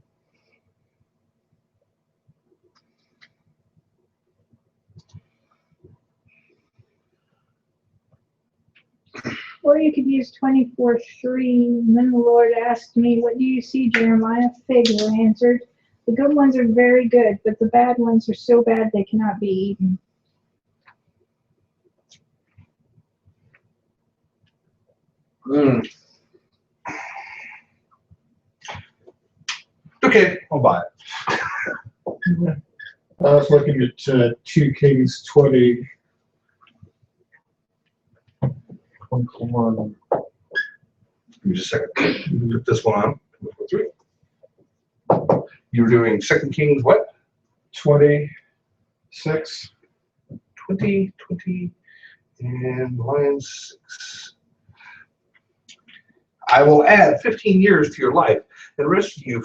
Or you could use 24:3. Then the Lord asked me, "What do you see, Jeremiah?" Figs, I answered. The good ones are very good, but the bad ones are so bad they cannot be eaten. Okay, I'll buy it. I was looking at 2 Kings 20. 21. Give me just a second. Put this one on. You were doing 2 Kings what? 26. 20, and Lions 6. I will add 15 years to your life and rescue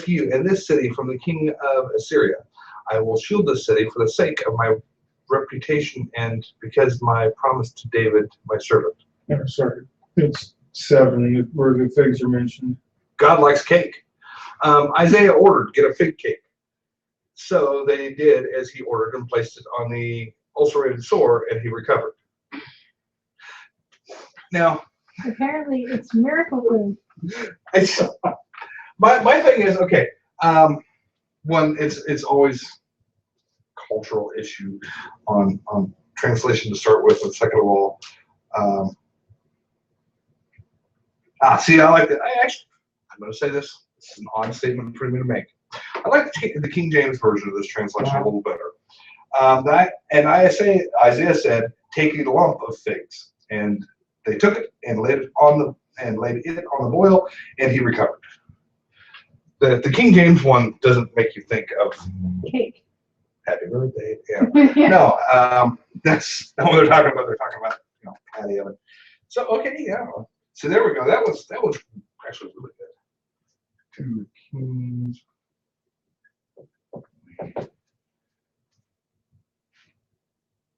you and this city from the king of Assyria. I will shield this city for the sake of my reputation and because my promise to David, my servant. No, sorry. It's 7 where the figs are mentioned. God likes cake. Isaiah ordered, get a fig cake. So they did as he ordered and placed it on the ulcerated sore, and he recovered. Now, Apparently, it's miracle food. my thing is, okay, one, it's always cultural issue on translation to start with, and second of all, see, I like that. I'm going to say this. This is an odd statement for me to make. I like the King James version of this translation a little better. Isaiah said, "Take a lump of figs," and they took it and laid it on the boil, and he recovered. The King James one doesn't make you think of Cake. happy birthday. Yeah. Yeah. No, that's not what they're talking about. They're talking about patty oven. So okay, yeah. So there we go. That was actually really good. 2 kings.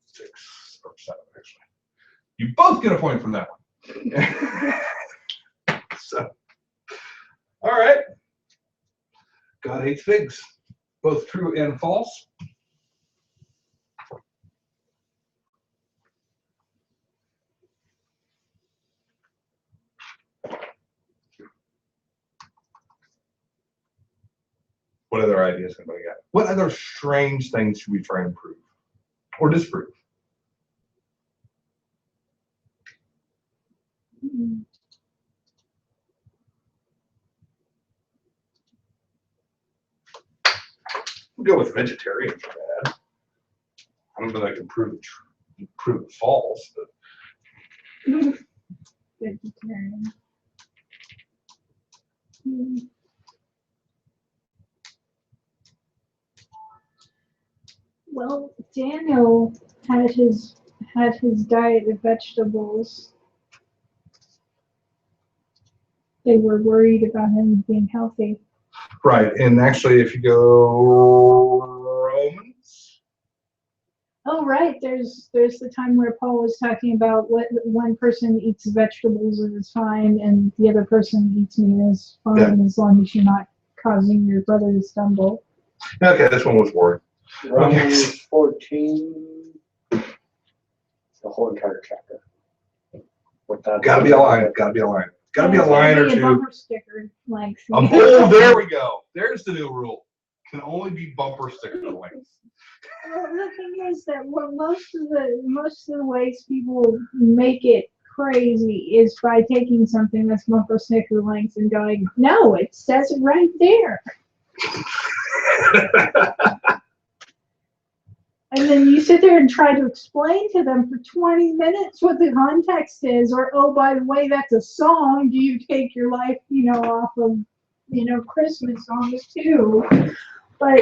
6 or 7, actually. You both get a point from that one. So, all right. God hates figs, both true and false. What other ideas anybody got? What other strange things should we try and prove or disprove? We'll go with vegetarians for that. I don't know if I can prove it false, but Vegetarian. Well, Daniel had his diet of vegetables. They were worried about him being healthy. right. And actually, if you go Romans, Oh, right. There's the time where Paul was talking about what one person eats vegetables and is fine, and the other person eats meat and is fine as long as you're not causing your brother to stumble. okay, this one was worried. Romans 14, the whole entire chapter. Gotta be a line. Gotta be a line. Gotta be a line or A two. bumper sticker length. Oh, there we go. There's the new rule. Can only be bumper sticker length. Well, the thing is that what most of the ways people make it crazy is by taking something that's bumper sticker length and going, no, it says it right there. And then you sit there and try to explain to them for 20 minutes what the context is, or, oh, by the way, that's a song. Do you take your life, off of, Christmas songs too? But,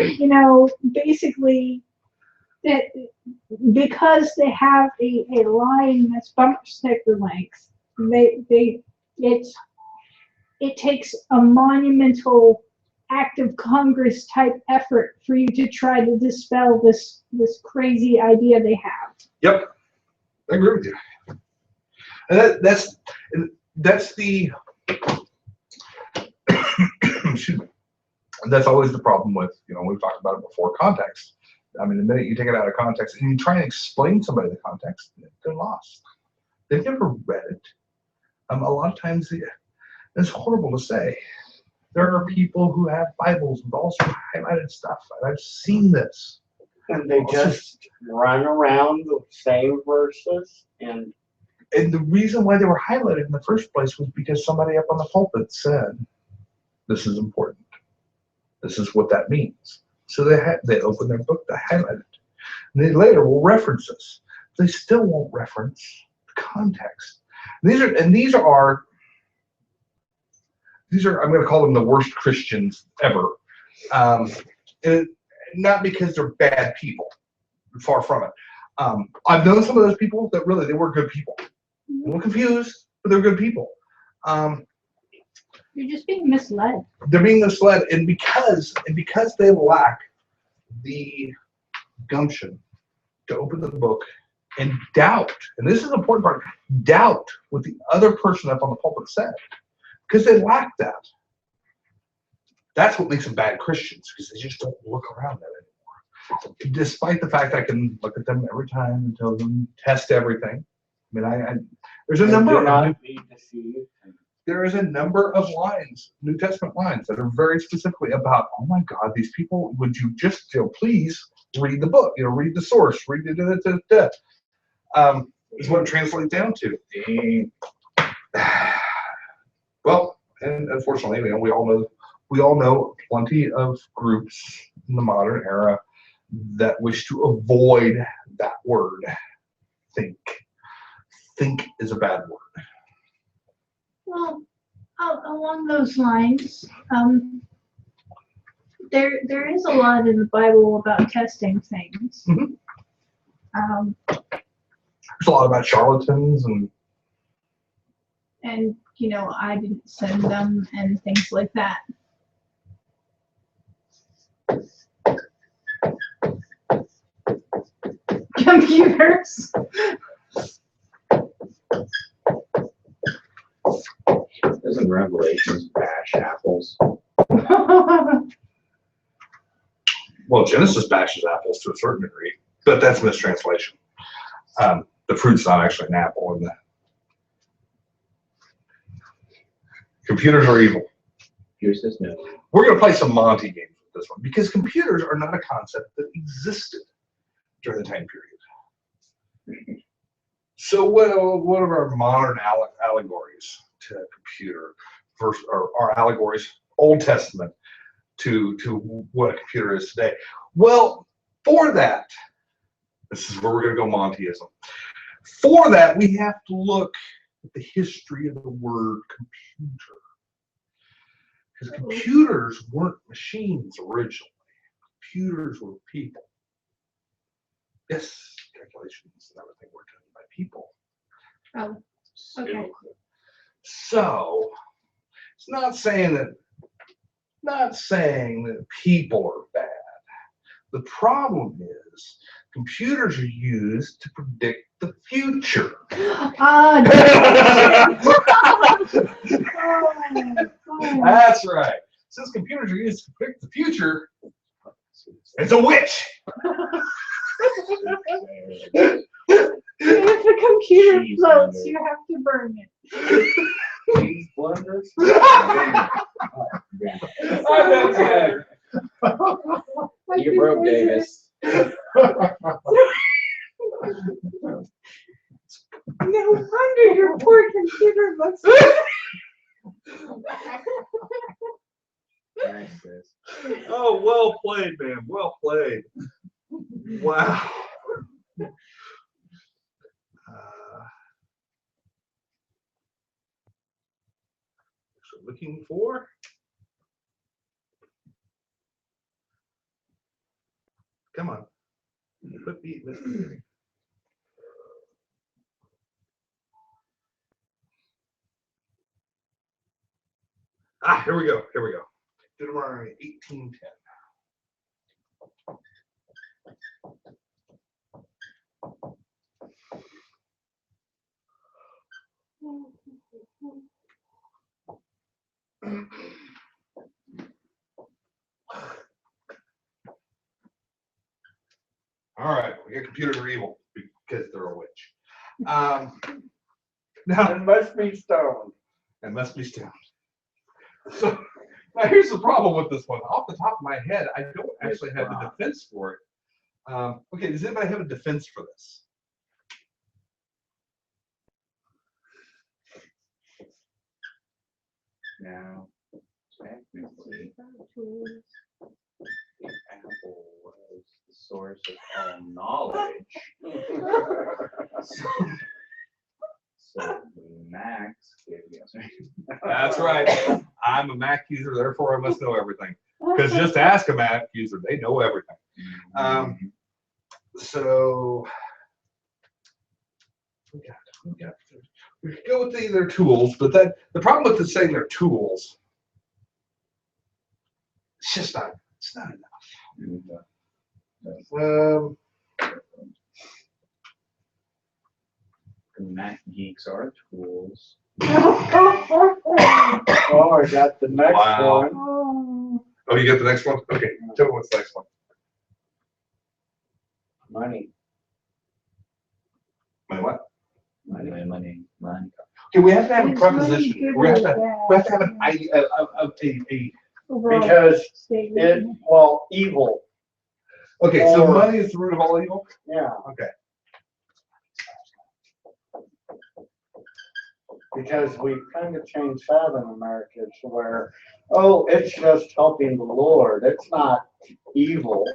basically, that because they have a line that's bumper sticker length, it takes a monumental act of Congress type effort for you to try to dispel this crazy idea they have. Yep, I agree with you. And that's the excuse me. That's always the problem with, we've talked about it before, context. I mean, the minute you take it out of context and you try and explain somebody the context, they're lost. They've never read it. A lot of times, it's horrible to say. There are people who have Bibles with all sorts of highlighted stuff, and I've seen this. And they just run around the same verses. And the reason why they were highlighted in the first place was because somebody up on the pulpit said, this is important. This is what that means. So they open their book, they highlight it. And they later will reference this. They still won't reference the context. These are I'm going to call them the worst Christians ever. And not because they're bad people, far from it. I've known some of those people that really, they were good people. A little confused, but they're good people. You're just being misled. They're being misled, and because they lack the gumption to open the book and doubt, and this is the important part, doubt what the other person up on the pulpit said. Because they lack that. That's what makes them bad Christians, because they just don't look around that anymore. Despite the fact I can look at them every time and tell them, test everything. I mean, there's a number of there is a number of lines, New Testament lines, that are very specifically about, oh my God, these people, would you just please read the book, read the source, read it, is what it translates down to. Well, and unfortunately, we all know plenty of groups in the modern era that wish to avoid that word, think. Think is a bad word. Well, along those lines, there is a lot in the Bible about testing things. Mm-hmm. There's a lot about charlatans and I didn't send them and things like that. Computers. Doesn't Revelations bash apples? Well, Genesis bashes apples to a certain degree, but that's mistranslation. The fruit's not actually an apple, and the computers are evil. Yours says no. We're going to play some Monty games with this one because computers are not a concept that existed during the time period. So what are our modern allegories to a computer versus our allegories, Old Testament, to what a computer is today? Well, for that, this is where we're going to go Montyism. For that, we have to look at the history of the word computer. Because computers weren't machines originally. Computers were people. Yes, calculations and everything were done by people. Oh, okay. So it's not saying that people are bad. The problem is computers are used to predict the future. That's right. Since computers are used to predict the future, it's a witch. If the computer Cheese floats, blender. you have to burn it. Cheese blenders? Like You broke this Davis. No wonder your poor computer looks. Thanks, sis. Oh, well played, man. Well played. Wow. So looking for. Come on. Quit beating this. Here we go. Here we go. Deuteronomy 18:10. All right, we got computers are evil because they're a witch. Now, It must be stoned. it must be stoned. So now here's the problem with this one. Off the top of my head, I don't actually have a defense for it. Okay, does anybody have a defense for this? Now, technically, the apple was the source of all knowledge. So Max gave you. That's right. I'm a Mac user, therefore I must know everything. Because just ask a Mac user, they know everything. So we could go with their tools, but the problem with saying they're tools, it's not enough. Mac geeks are tools. Oh, I got the next Wow. one. Oh, you got the next one? Okay, tell me what's the next one. Money. My what? Money. Okay, we have to have a Is money preposition. good We have or to bad? have an idea of a. Overall Because statement. evil. Okay, so Or- money is the root of all evil. Yeah, Okay. because we kind of changed that in America to where, oh, it's just helping the Lord. It's not evil.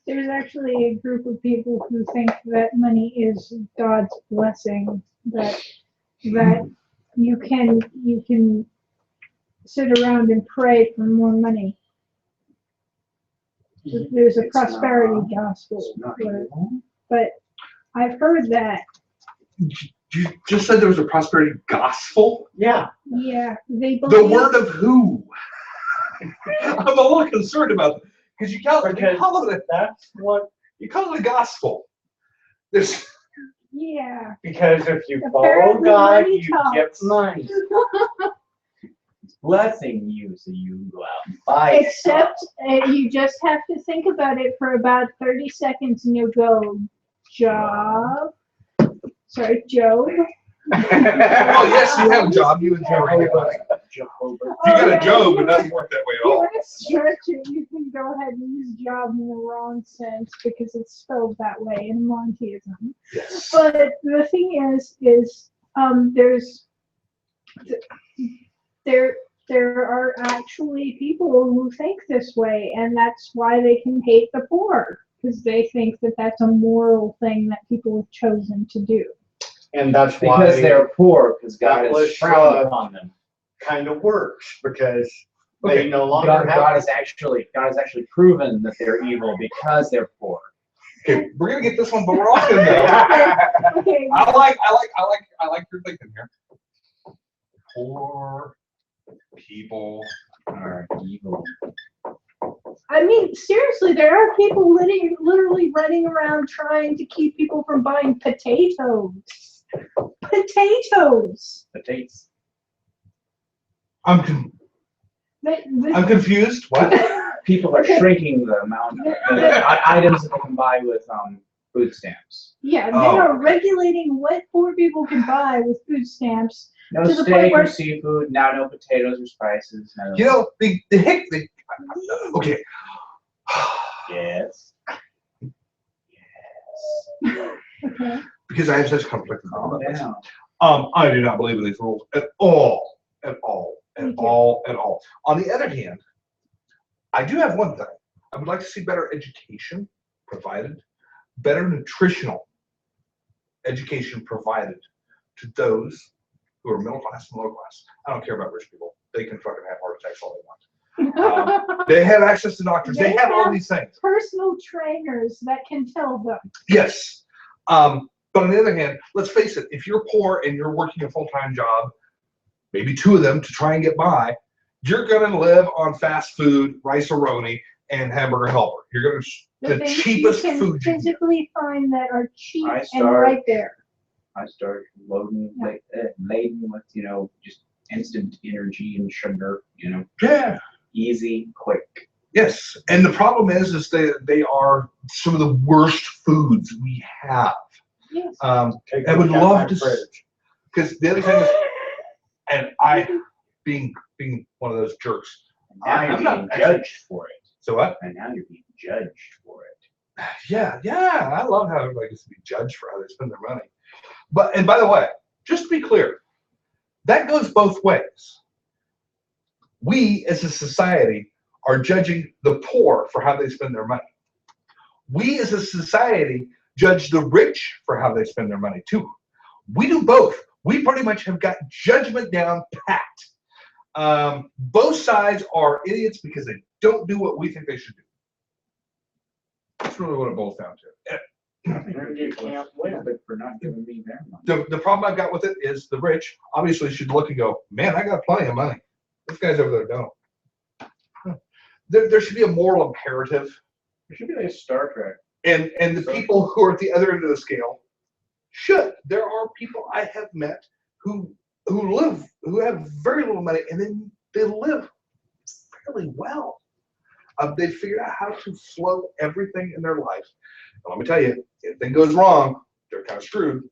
There's actually a group of people who think that money is God's blessing, that you can sit around and pray for more money. There's a It's not. prosperity gospel, It's not where- evil. but I've heard that. You just said there was a prosperity gospel. Yeah, Yeah, they The believe. word of who? I'm a little concerned about it because you call it That's what, a gospel. There's Yeah. because if you follow Apparently God, money you talks. get money. He's blessing you so you can go out and buy Except you just have to think about it for about 30 seconds and you'll go, Job. Sorry, Job. oh yes, you have a job. You and Job. Jehovah. You got a job, it doesn't work that way at You all. want to stretch it, you can go ahead and use job in the wrong sense because it's spelled that way in Monteism. Yes. But the thing is there are actually people who think this way, and that's why they can hate the poor, because they think that that's a moral thing that people have chosen to do. And that's Because why they're poor, because God that has was, frowned upon them. kind of works because Okay, they no longer God have. has actually proven that they're evil because they're poor. Okay, we're gonna get this one, but we're also gonna go. Okay. I like your thinking here. Poor people Are evil. I mean, seriously, there are people literally running around trying to keep people from buying potatoes. Potatoes. Potatoes. I'm They- confused. What? People are shrinking the amount of items that they can buy with food stamps. yeah, they Oh, are okay. regulating what poor people can buy with food stamps. No To the point steak where- or seafood. Now no potatoes or spices. No. You know okay. Yes. Okay. Because I have such conflict with Calm this. down. I do not believe in these rules at all. At all. At Me too. all. At all. On the other hand, I do have one thing. I would like to see better education provided, better nutritional education provided to those who are middle class and low class. I don't care about rich people. They can fucking have heart attacks all they want. They have access to doctors. They They have all have these things. Personal trainers that can tell them. Yes. But on the other hand, let's face it, if you're poor and you're working a full-time job, maybe two of them to try and get by, you're going to live on fast food, rice-a-roni, and hamburger helper. You're going to the things cheapest you can food you can get. physically find that are cheap I and start- right there. I start laden with, just instant energy and sugar, Yeah. easy, quick. Yes. And the problem is they are some of the worst foods we have. Yes. Take I would a look at love my to, fridge. because the other thing is, and I, being one of those jerks, And now I'm you're not being actually- judged for it. so what? And now you're being judged for it. Yeah, I love how everybody gets to be judged for how they spend their money. And by the way, just to be clear, that goes both ways. We as a society are judging the poor for how they spend their money. We as a society judge the rich for how they spend their money too. We do both. We pretty much have got judgment down pat. Both sides are idiots because they don't do what we think they should do. That's really what it boils down to. And you can't win. But for not giving me their money. The problem I've got with it is the rich obviously should look and go, man, I got plenty of money. These guys over there don't. There should be a moral imperative. It should be like Star Trek. And the people who are at the other end of the scale should. There are people I have met who have very little money, and then they live fairly well. They figured out how to flow everything in their life. And let me tell you, if anything goes wrong, they're kind of screwed.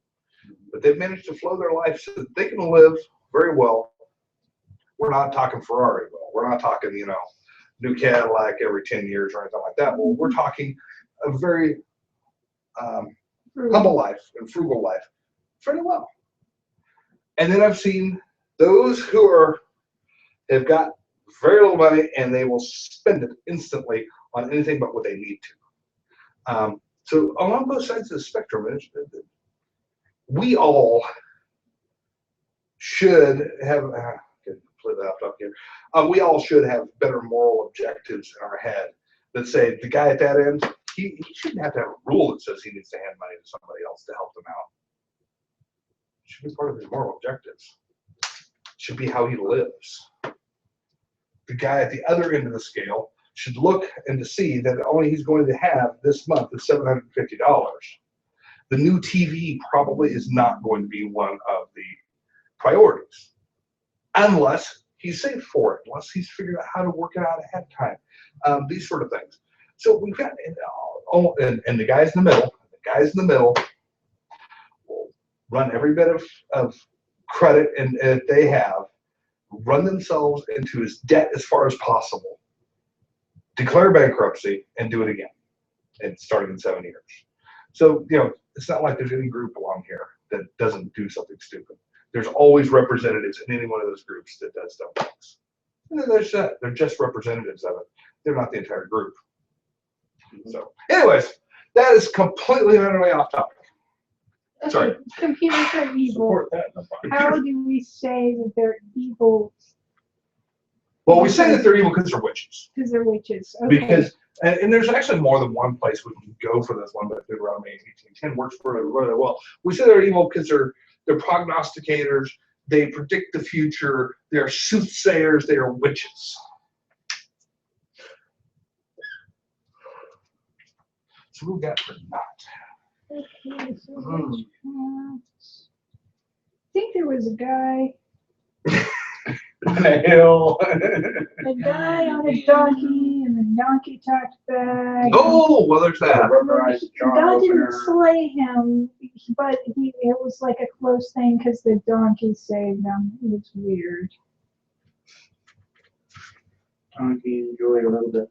But they've managed to flow their life so that they can live very well. We're not talking Ferrari well. We're not talking, new Cadillac every 10 years or anything like that. Well, we're talking a very humble life and frugal life fairly well. And then I've seen those who have got very little money and they will spend it instantly on anything but what they need to. So along both sides of the spectrum, we all should have, completely off topic here. We all should have better moral objectives in our head that say the guy at that end, he shouldn't have to have a rule that says he needs to hand money to somebody else to help them out. It should be part of his moral objectives. It should be how he lives. the guy at the other end of the scale should look and to see that all he's going to have this month is $750. The new TV probably is not going to be one of the priorities, unless he's saved for it, unless he's figured out how to work it out ahead of time, these sort of things. So we've got, and the guys in the middle will run every bit of credit and they have, run themselves into as debt as far as possible, declare bankruptcy, and do it again, and starting in 7 years. So, it's not like there's any group along here that doesn't do something stupid. There's always representatives in any one of those groups that does dumb things. And they're just representatives of it. They're not the entire group. So, anyways, that is completely and utterly off topic. Sorry. Computers are evil. Support that. No problem. How do we say that they're evil? Well, we say that they're evil because they're witches. Because they're witches. Okay. Because, and there's actually more than one place we can go for this one, but Deuteronomy 18:10 works for it really well. We say they're evil because they're prognosticators, they predict the future, they're soothsayers, they are witches. So who got for not? Okay, so witchcraft. I think there was a guy. The hill. A guy on a donkey, and the donkey talked back. Oh, well, there's that. Rubberized jar God didn't opener. slay him, but it was like a close thing because the donkey saved him. It was weird. Donkey enjoyed a little bit.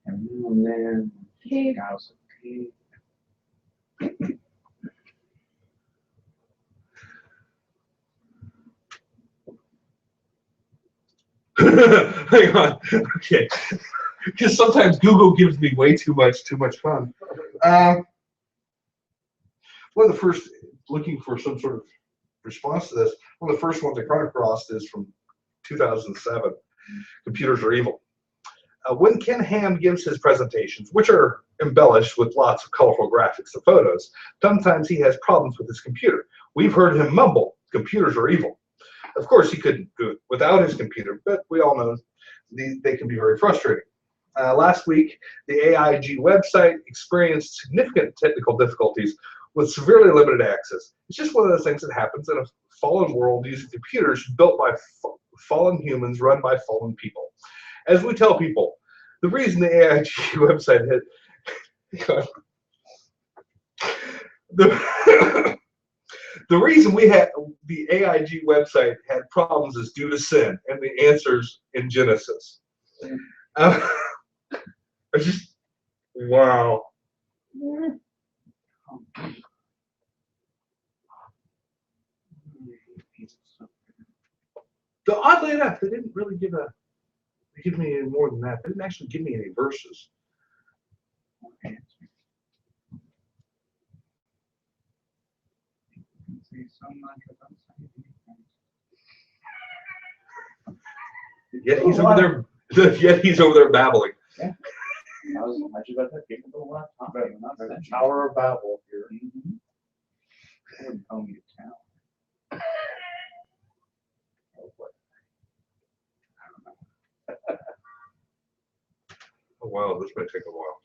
And then Pig. house of pig. Hang on. Okay. Because sometimes Google gives me way too much fun. One of the first, looking for some sort of response to this, one of the first ones I come across is from 2007. Computers are evil. When Ken Ham gives his presentations, which are embellished with lots of colorful graphics and photos, sometimes he has problems with his computer. We've heard him mumble, "Computers are evil." Of course, he couldn't do it without his computer, but we all know they can be very frustrating. Last week, the AIG website experienced significant technical difficulties with severely limited access. It's just one of those things that happens in a fallen world using computers built by fallen humans run by fallen people. As we tell people, the reason the AIG website had the reason we had the AIG website had problems is due to sin, and the answer's in Genesis. I just, wow. Yeah. Oddly enough, they didn't really give me any more than that. They didn't actually give me any verses. Yet he's over there. Yet he's over there babbling. I was about that game for a while. The Tower of Babel here. They wouldn't tell me to town. Oh wow, this might take a while.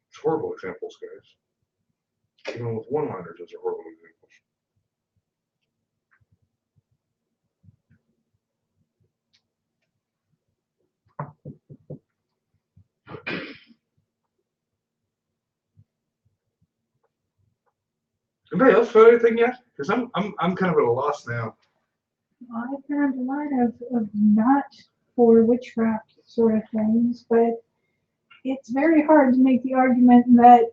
It's horrible examples, guys. Even with one-liners, those are horrible examples. Anybody else found anything yet? Because I'm kind of at a loss now. I found a lot of not for witchcraft sort of things, but it's very hard to make the argument that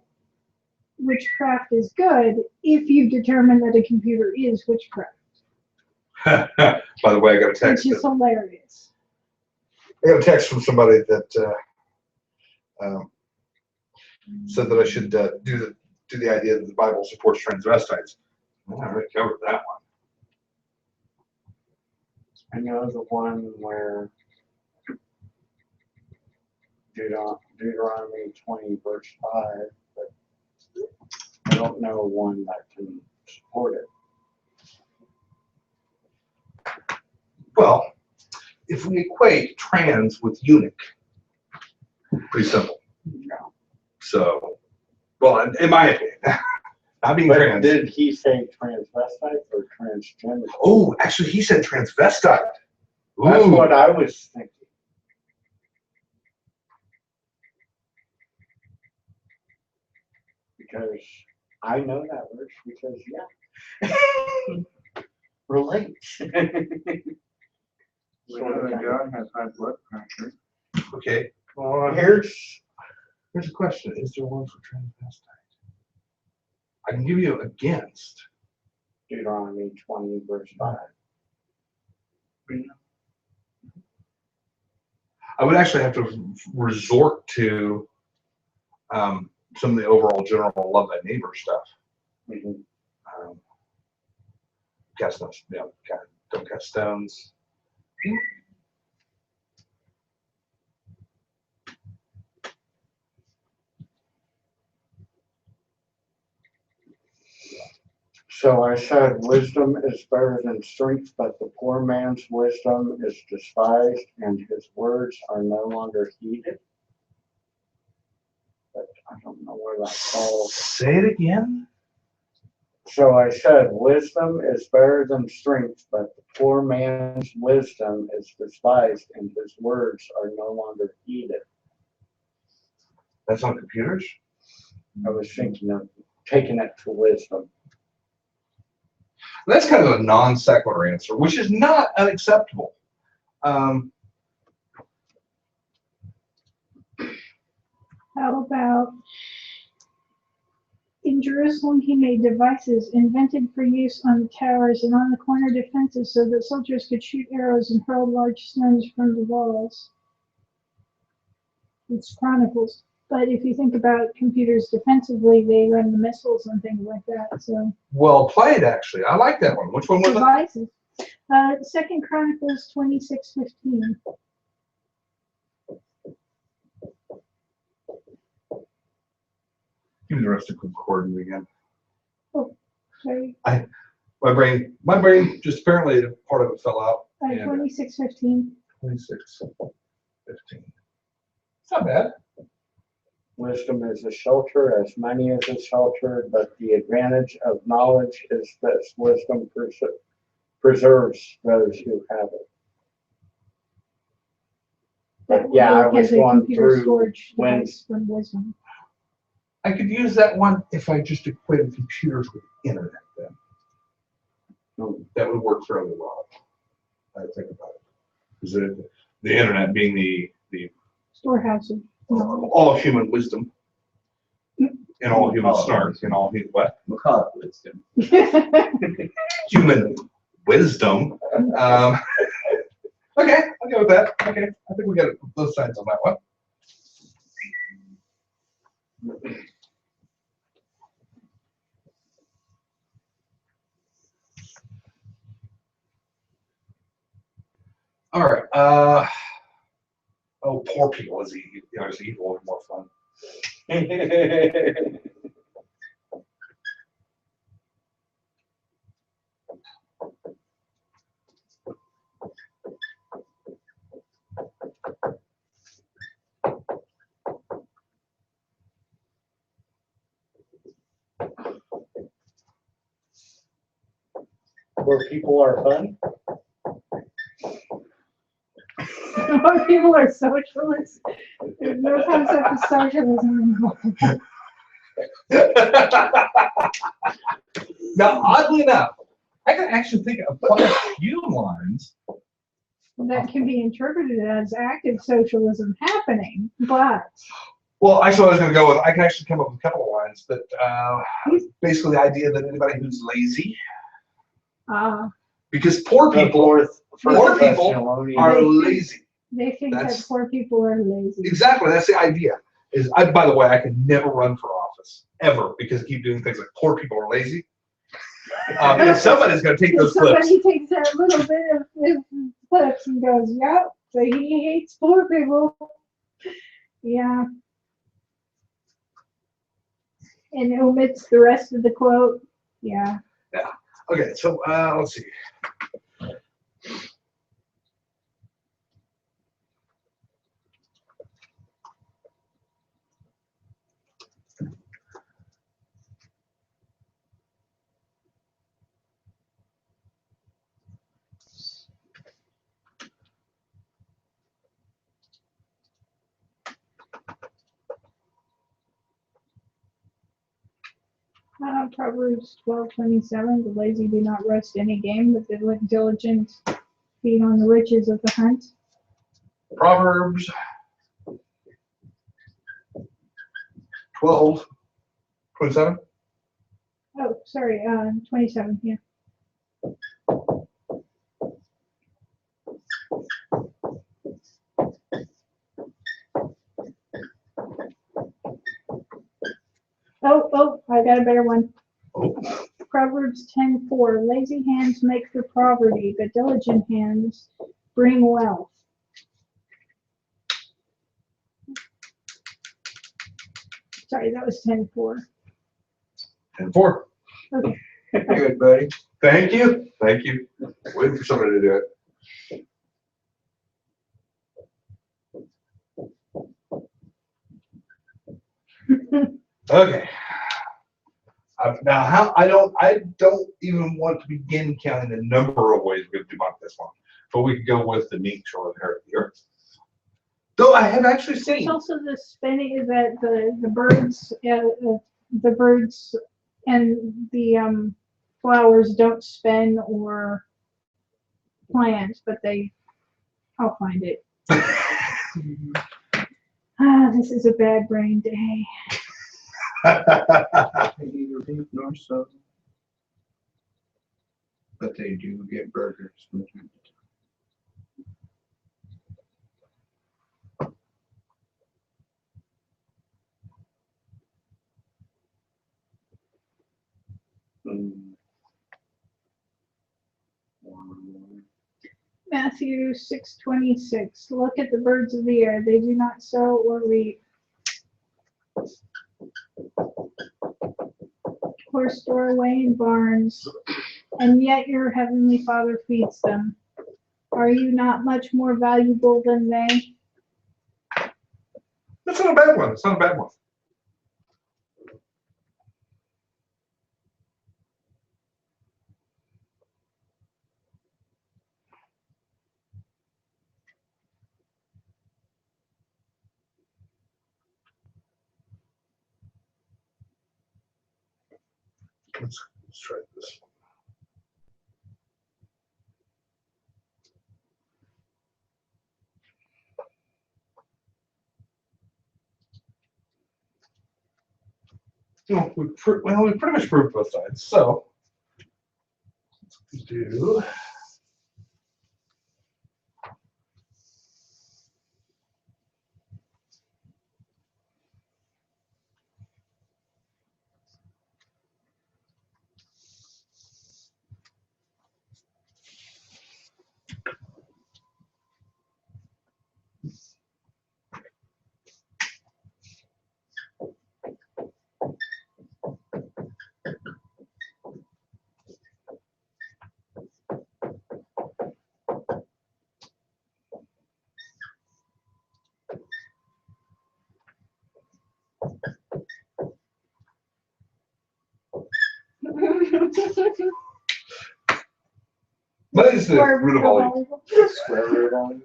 witchcraft is good if you determine that a computer is witchcraft. By the way, I got a text. Which is hilarious. I got a text from somebody that said that I should do the idea that the Bible supports transvestites. Well, I already covered that one. I know the one where Deuteronomy 20 verse 5, but I don't know one that can support it. Well, if we equate trans with eunuch, pretty simple. So, well, in my opinion, not being But trans. did he say transvestite or transgender? Oh, actually, he said transvestite. That's Ooh. what I was thinking. Because I know that word because, yeah. Relate. We know that God has high blood pressure. Okay. Here's Here's a question: is there one for transvestite? I can give you against. Deuteronomy 20 verse 5. I would actually have to resort to some of the overall general love thy neighbor stuff. Mhm. Cast no, you know, don't cast stones. So I said, wisdom is better than strength, but the poor man's wisdom is despised, and his words are no longer heeded. But I don't know where that falls. Say it again. So I said, wisdom is better than strength, but the poor man's wisdom is despised, and his words are no longer heeded. That's on computers. I was thinking of taking it to wisdom. That's kind of a non sequitur answer, which is not unacceptable. How about, in Jerusalem he made devices invented for use on the towers and on the corner defenses so that soldiers could shoot arrows and hurl large stones from the walls. It's Chronicles. But if you think about computers defensively, they run the missiles and things like that. So Well played, actually. I like that one. Which one was it? devices. 2 Chronicles 26:15. Give me the rest of the recording again. Sorry. My brain just apparently part of it fell out. And 26:15. 26:15. It's not bad. Wisdom is a shelter, as money is a shelter, but the advantage of knowledge is that wisdom preserves those who have it. But yeah, I was Has a going computer through storage when device from wisdom. I could use that one if I just equated computers with internet then. That would work fairly well. I think about it. Because the internet being the Storehouse of knowledge. all human wisdom and all human snark and all human what? We'll call it wisdom. Human wisdom. Okay, I'll go with that. Okay, I think we got both sides on that one. All right. Oh, poor people is evil and more fun. where people are fun. More people are socialists. There's no concept of socialism involved. Now, oddly enough, I can actually think of quite a few lines. That can be interpreted as active socialism happening, but Well, actually, I was going to go with, I can actually come up with a couple of lines, but basically the idea that anybody who's lazy, because poor people are lazy. They think That's- that poor people are lazy. Exactly, that's the idea. By the way, I could never run for office, ever, because I keep doing things like poor people are lazy. And somebody's going to take those clips. Somebody takes that little bit of lips and goes, "Yep." So he hates poor people. Yeah. And omits the rest of the quote. Yeah. Okay, so let's see. Proverbs 12:27. The lazy do not rest any game, but the diligent feed on the riches of the hunt. Proverbs 12:27. Oh, sorry, 27, yeah. Oh, I got a better one. Oh. Proverbs 10:4. Lazy hands make for poverty, but diligent hands bring wealth. Sorry, that was 10:4. 10:4. Okay. Good, buddy. Thank you. Thank you. Waiting for somebody to do it. Okay. Now, I don't even want to begin counting the number of ways we could debunk this one, but we could go with the neat shore inherit the earth. Though I have actually There's seen. also the spinning that the birds and the flowers don't spin or plant, but I'll find it. This is a bad brain day. Neither deep nor south. But they do get burgers from time to time. Matthew 6:26. Look at the birds of the air; they do not sow or reap, or store away in barns, and yet your heavenly Father feeds them. Are you not much more valuable than they? That's not a bad one. It's not a bad one. Let's try this one. No, we pretty much proved both sides. So let's do. What is the root of all evil? Square root on.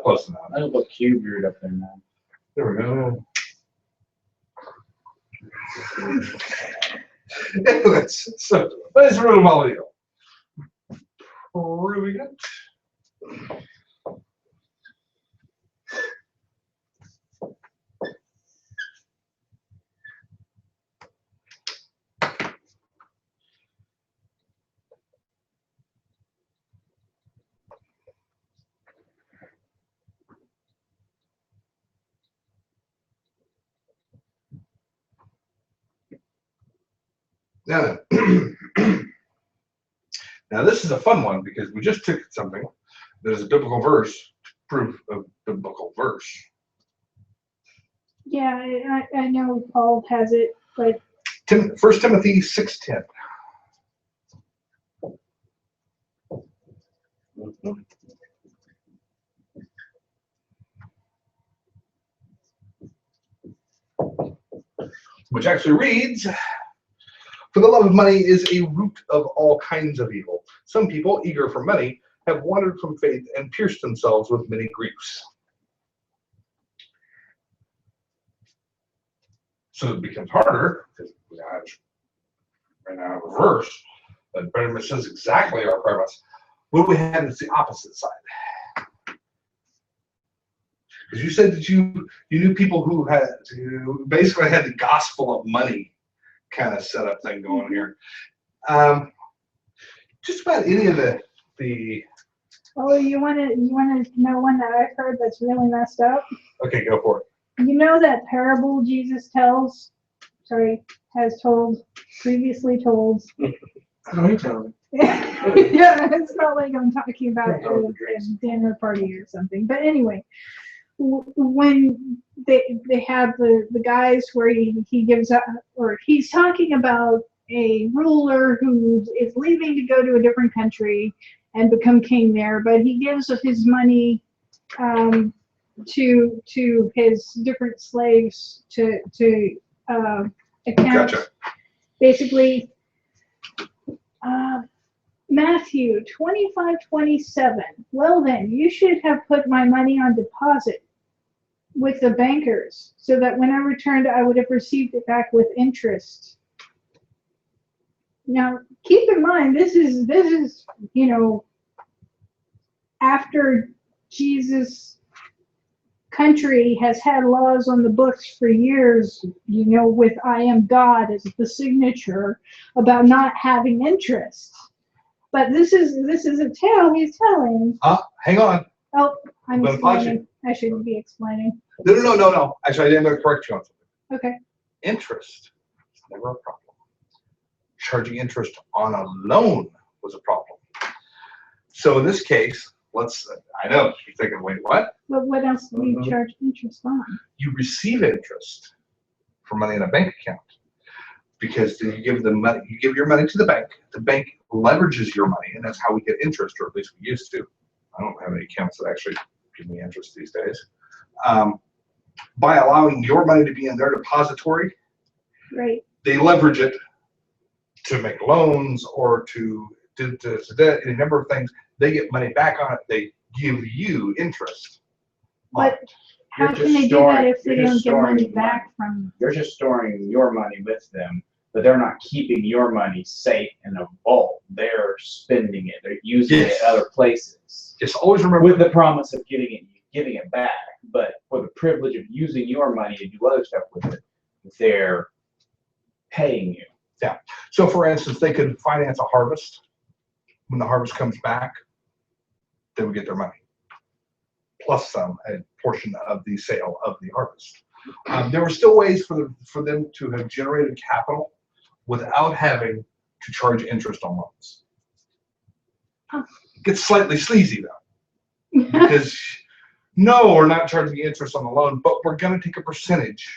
Close enough. I have a cube root up there now. There we go. Anyways, so what is the root of all evil? Proving it. Now, Now this is a fun one because we just took something that is a biblical verse to prove a biblical verse. Yeah, I know Paul has it, but 1 Timothy 6:10. Which actually reads, "For the love of money is a root of all kinds of evil. Some people, eager for money, have wandered from faith and pierced themselves with many griefs." So it becomes harder because we right now have a verse that pretty much says exactly our premise. What we had is the opposite side. Because you said that you knew people who basically had the gospel of money kind of setup thing going here. Just about any of the. oh, you wanna know one that I've heard that's really messed up? Okay, go for it. You know that parable Jesus previously told. Oh, you tell me. Yeah, it's not like I'm talking about a dinner party or something. But anyway, when they have the guys where he gives up, or he's talking about a ruler who is leaving to go to a different country and become king there, but he gives of his money to his different slaves to account. Gotcha. Basically, Matthew 25:27. Well then, you should have put my money on deposit with the bankers, so that when I returned, I would have received it back with interest. Now, keep in mind, this is after Jesus' country has had laws on the books for years, with "I am God" as the signature, about not having interest. But this is a tale he's telling. Hang on. Oh, I'm gonna pause you. explaining. I shouldn't be explaining. No. Actually, I didn't going to correct you on something. Okay. Interest is never a problem. Charging interest on a loan was a problem. So in this case, I know you're thinking, wait, what? But what else do you charge interest on? You receive interest for money in a bank account because you give your money to the bank leverages your money, and that's how we get interest, or at least we used to. I don't have any accounts that actually give me interest these days. By allowing your money to be in their depository, Right. they leverage it to make loans or to any number of things. They get money back on it. They give you interest. But how You're can just they do storing- that if they you're don't just get money storing back from? You're just storing your money with them, but they're not keeping your money safe in a vault. They're spending it. They're using it at other places. Just always remember, With the promise of giving it back, but for the privilege of using your money to do other stuff with it, they're paying you. Yeah. So for instance, they could finance a harvest. When the harvest comes back, they would get their money, plus a portion of the sale of the harvest. There were still ways for them to have generated capital without having to charge interest on loans. It gets slightly sleazy though, because no, we're not charging interest on the loan, but we're going to take a percentage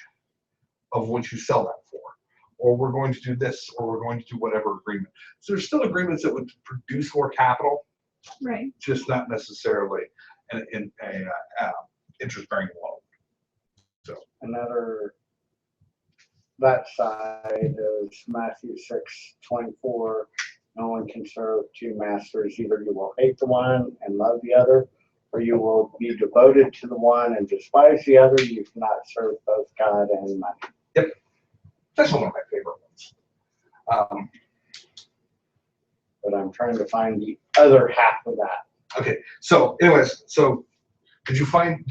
of what you sell that for, or we're going to do this, or we're going to do whatever agreement. So there's still agreements that would produce more capital, Right. just not necessarily an interest-bearing loan. So That side is Matthew 6:24. No one can serve two masters. Either you will hate the one and love the other, or you will be devoted to the one and despise the other. You cannot serve both God and money. Yep, that's one of my favorite ones. But I'm trying to find the other half of that. Okay, so anyways, did you find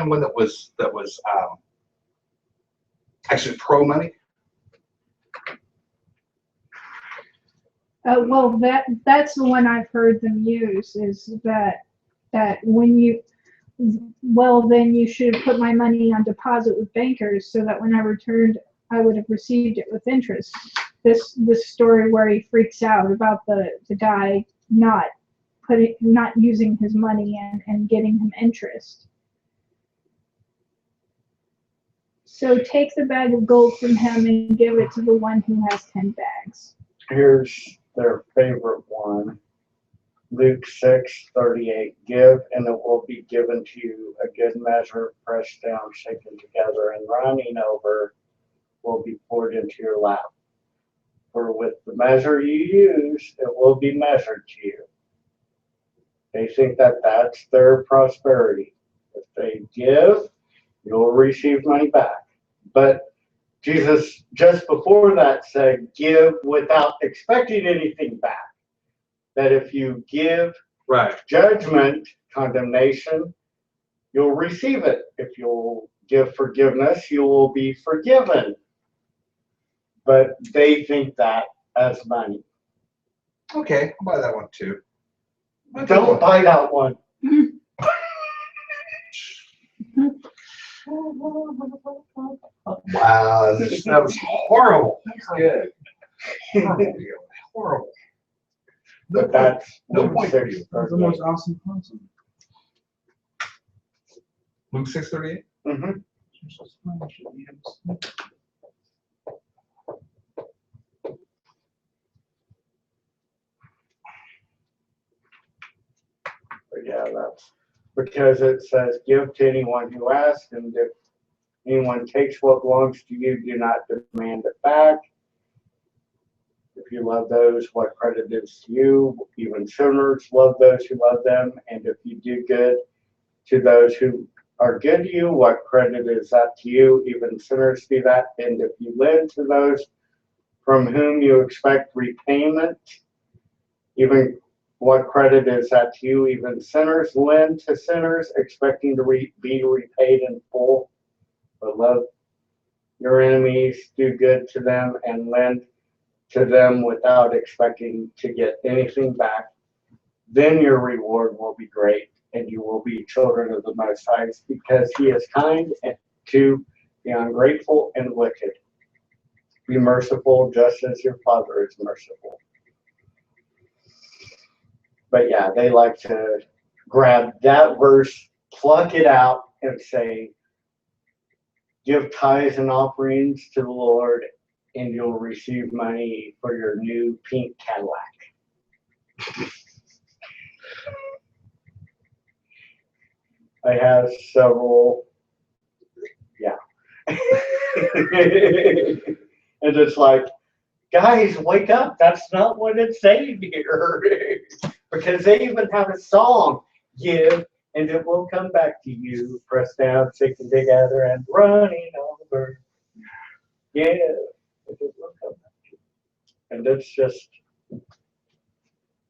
one that was actually pro money? Well, that's the one I've heard them use, is that when you, well, then you should have put my money on deposit with bankers, so that when I returned, I would have received it with interest. this story where he freaks out about the guy not using his money and getting him interest. So take the bag of gold from him and give it to the one who has 10 bags. Here's their favorite one. Luke 6:38. Give, and it will be given to you. A good measure, pressed down, shaken together, and running over, will be poured into your lap. For with the measure you use, it will be measured to you. They think that that's their prosperity. If they give, you'll receive money back. But Jesus, just before that, said, give without expecting anything back. That if you give judgment, condemnation, you'll receive it. If you'll give forgiveness, you will be forgiven. But they think that as money. Okay, I'll buy that one too. Don't buy that one. Wow, that was horrible. That's good. Horrible deal. Horrible. No But that's no Luke point for you. 6:38. That's the most awesome person. Luke 6:38. Mhm. But yeah, that's because it says, give to anyone who asks, and if anyone takes what belongs to you, do not demand it back. If you love those, what credit is to you? Even sinners love those who love them. And if you do good to those who are good to you, what credit is that to you? Even sinners do that. And if you lend to those from whom you expect repayment, even what credit is that to you? Even sinners lend to sinners, expecting to be repaid in full. But love your enemies, do good to them, and lend to them without expecting to get anything back. Then your reward will be great, and you will be children of the Most High, because He is kind to the ungrateful and wicked. Be merciful just as your Father is merciful. But yeah, they like to grab that verse, pluck it out, and say, give tithes and offerings to the Lord, and you'll receive money for your new pink Cadillac. I have several, yeah. And it's like, guys, wake up. That's not what it's saying here. Because they even have a song, give, and it will come back to you, pressed down, shaken together, and running over. Yeah, it will come back to you. And it's just,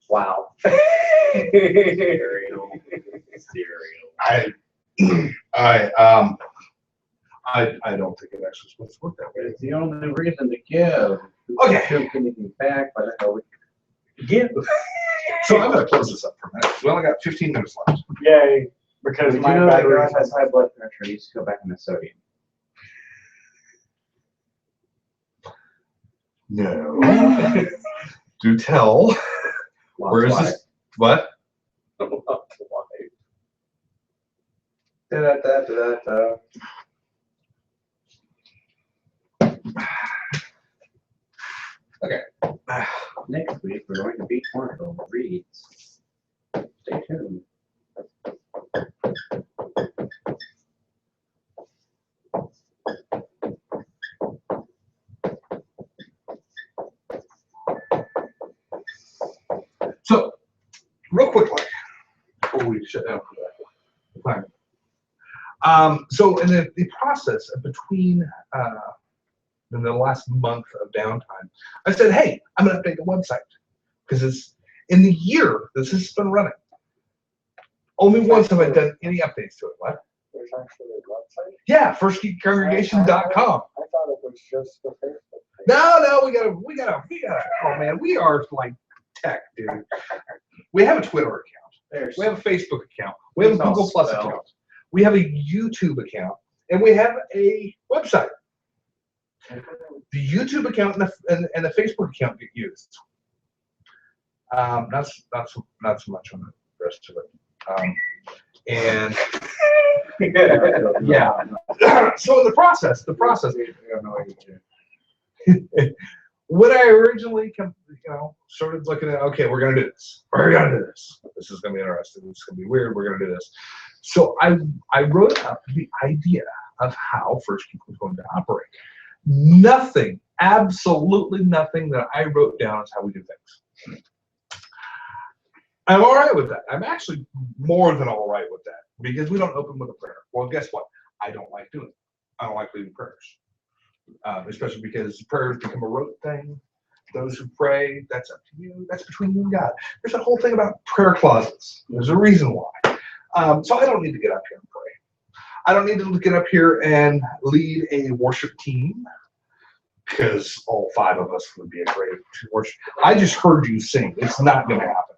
wow. Cereal. I don't think it actually supposed to work that way. It's the only reason to give. Okay. Shouldn't get anything back, but I know we give. So I'm gonna close this up for a minute. We only got 15 minutes left. Yay, because Did my you know that battery God has high blood pressure and needs to go back in the sodium? No. Do tell. Where is this? What? Da-da-da-da-da. Okay. Next week, we're going to be Cornfield Reads. Stay tuned. So, real quickly, before we shut down for that. So in the process of between in the last month of downtime, I said, hey, I'm gonna update the website. Because it's in the year this has been running. Only once have I done any updates to it. What? There's actually a website? Yeah, firstgeekcongregation.com. I thought it was just the Facebook page. No, we gotta, oh man, we are like tech, dude. We have a Twitter account. We have a Facebook account. We have a Google Plus account. We have a YouTube account. And we have a website. The YouTube account and the Facebook account get used. Not so much on the rest of it. And yeah. So in the process, when I originally started looking at, okay, we're gonna do this. We're gonna do this. This is gonna be interesting. This is gonna be weird. We're gonna do this. So I wrote up the idea of how First Geek was going to operate. Nothing, absolutely nothing that I wrote down is how we do things. I'm all right with that. I'm actually more than all right with that because we don't open with a prayer. Well, guess what? I don't like doing it. I don't like leading prayers, especially because prayers become a rote thing. Those who pray, that's up to you. That's between you and God. There's a whole thing about prayer closets. There's a reason why. So I don't need to get up here and pray. I don't need to get up here and lead a worship team because all 5 of us would be a great worship. I just heard you sing. It's not going to happen.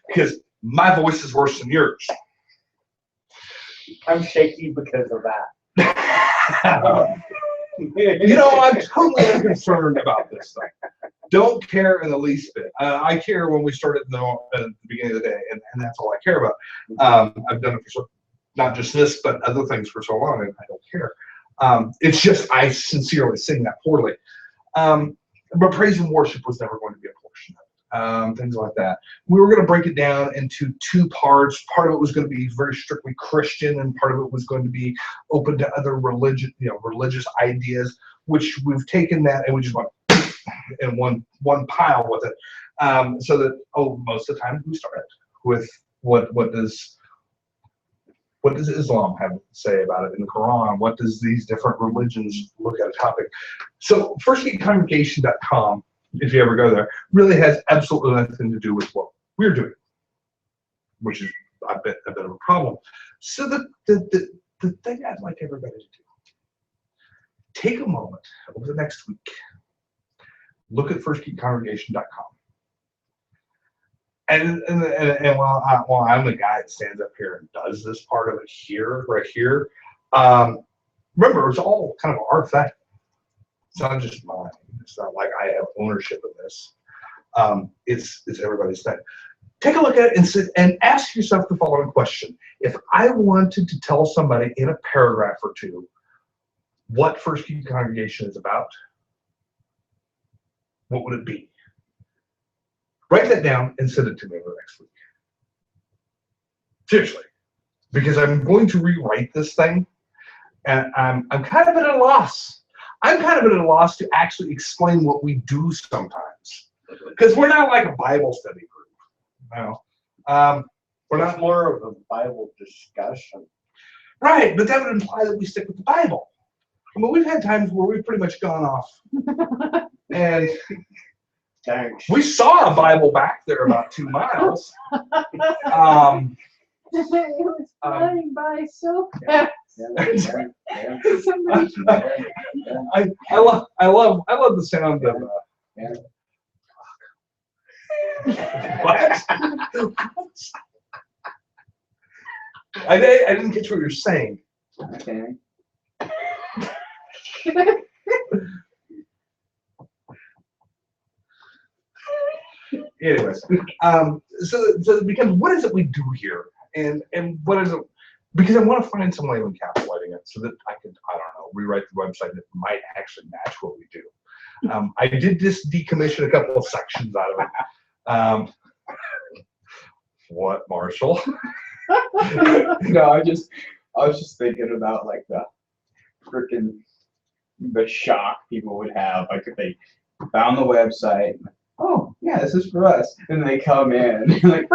Because my voice is worse than yours. I'm shaky because of I'm that. totally unconcerned about this thing. Don't care in the least bit. I care when we started at the beginning of the day, and that's all I care about. I've done it for not just this, but other things for so long, and I don't care. It's just I sincerely sing that poorly. But praise and worship was never going to be a portion of it. Things like that. We were going to break it down into 2 parts. Part of it was going to be very strictly Christian, and part of it was going to be open to other religious ideas, which we've taken that and we just went in one pile with it. So that most of the time we started with what does Islam have to say about it in the Quran? What does these different religions look at a topic? So firstgeekcongregation.com, if you ever go there, really has absolutely nothing to do with what we're doing, which is a bit of a problem. So the thing I'd like everybody to do, take a moment over the next week, look at firstgeekcongregation.com. And while I'm the guy that stands up here and does this part of it right here, remember, it's all kind of our thing. It's not just mine. It's not like I have ownership of this. It's everybody's thing. Take a look at it and ask yourself the following question. If I wanted to tell somebody in a paragraph or 2 what First Geek Congregation is about, what would it be? Write that down and send it to me over the next week. Seriously. Because I'm going to rewrite this thing, and I'm kind of at a loss. I'm kind of at a loss to actually explain what we do sometimes. Because we're not like a Bible study group. We're not more of a Bible discussion. Right, but that would imply that we stick with the Bible. I mean, we've had times where we've pretty much gone off. And Thanks. we saw a Bible back there about 2 miles. It was flying by so fast. Somebody, I love the sound of what? I didn't catch what you're saying. Okay. Anyways, so it becomes, what is it we do here, and what is it? Because I want to find some way of encapsulating it so that I could, I don't know, rewrite the website that might actually match what we do. I did just decommission a couple of sections out of it. What, Marshall? No, I was just thinking about like the shock people would have, like if they found the website, oh yeah, this is for us, and they come in, like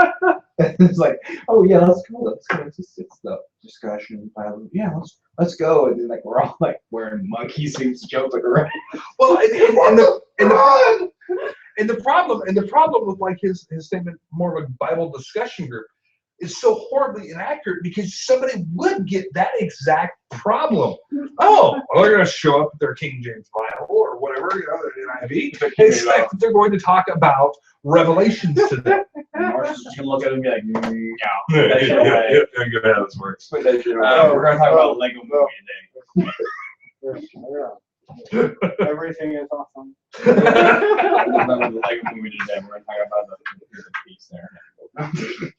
it's like, oh yeah, let's go, it's the discussion, yeah, let's go, and then like we're all like wearing monkey suits, jumping around. Well, and the problem with like his statement, more of a Bible discussion group, is so horribly inaccurate because somebody would get that exact problem. Oh, well, they're going to show up with their King James Bible or whatever, their NIV, and expect that they're going to talk about Revelations to them. Marshall's just gonna look at it and be like, no. Yeah, this works. We're gonna talk about Lego Movie today. Everything is awesome. Remember the Lego movie today. We're talking about the piece there.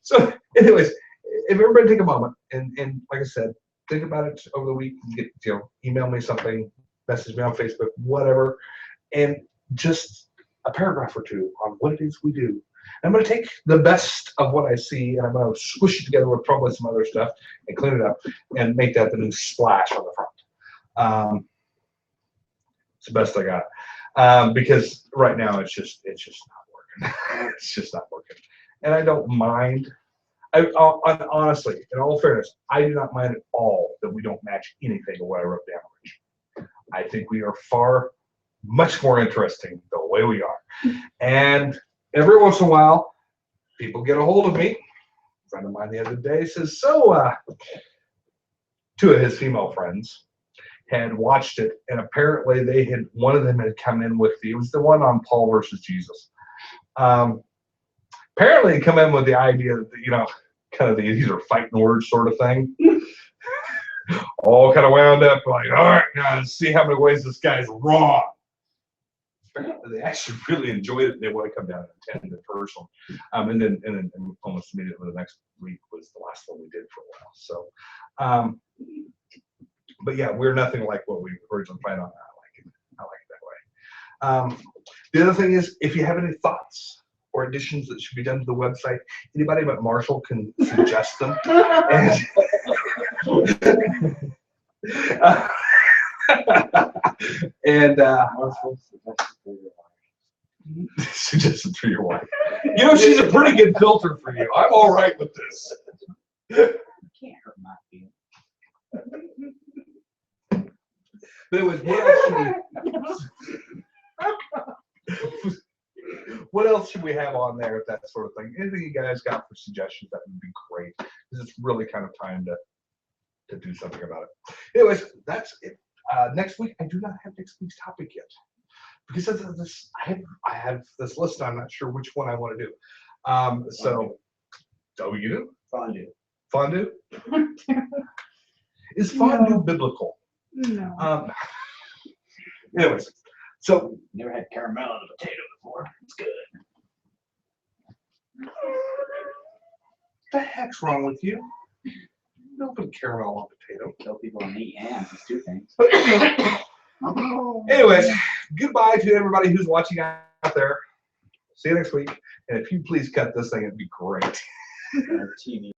So, anyways, if everybody take a moment and like I said, think about it over the week. Get, email me something, message me on Facebook, whatever, and just a paragraph or two on what it is we do. I'm going to take the best of what I see and I'm going to squish it together with probably some other stuff and clean it up and make that the new splash on the front. It's the best I got because right now it's just not working. It's just not working, and I don't mind. Honestly, in all fairness, I do not mind at all that we don't match anything of what I wrote down originally. I think we are much more interesting the way we are. And every once in a while, people get a hold of me. A friend of mine the other day says, so two of his female friends had watched it, and apparently one of them had come in with it was the one on Paul versus Jesus. Apparently come in with the idea that, kind of these are fighting words sort of thing. All kind of wound up like, all right, now let's see how many ways this guy's wrong. Apparently they actually really enjoyed it. They want to come down and attend in person. And then almost immediately the next week was the last one we did for a while. So, but yeah, we're nothing like what we originally planned on. I like it that way. The other thing is, if you have any thoughts or additions that should be done to the website, anybody but Marshall can suggest them. And suggested for your wife. She's a pretty good filter for you. I'm all right with this. Can't hurt my feelings. But anyways, what else should we have on there, that sort of thing? Anything you guys got for suggestions, that would be great, because it's really kind of time to do something about it. Anyways, that's it. Next week, I do not have next week's topic yet, because I have this list. I'm not sure which one I want to do. You do? Fondue. Fondue? Is fondue biblical? No. Anyways, so Never had caramel on a potato before. It's good. what the heck's wrong with you? Don't put caramel on potato. Kill people and eat yams. It's two things. Anyways, goodbye to everybody who's watching out there. See you next week. And if you please cut this thing, it'd be great. TV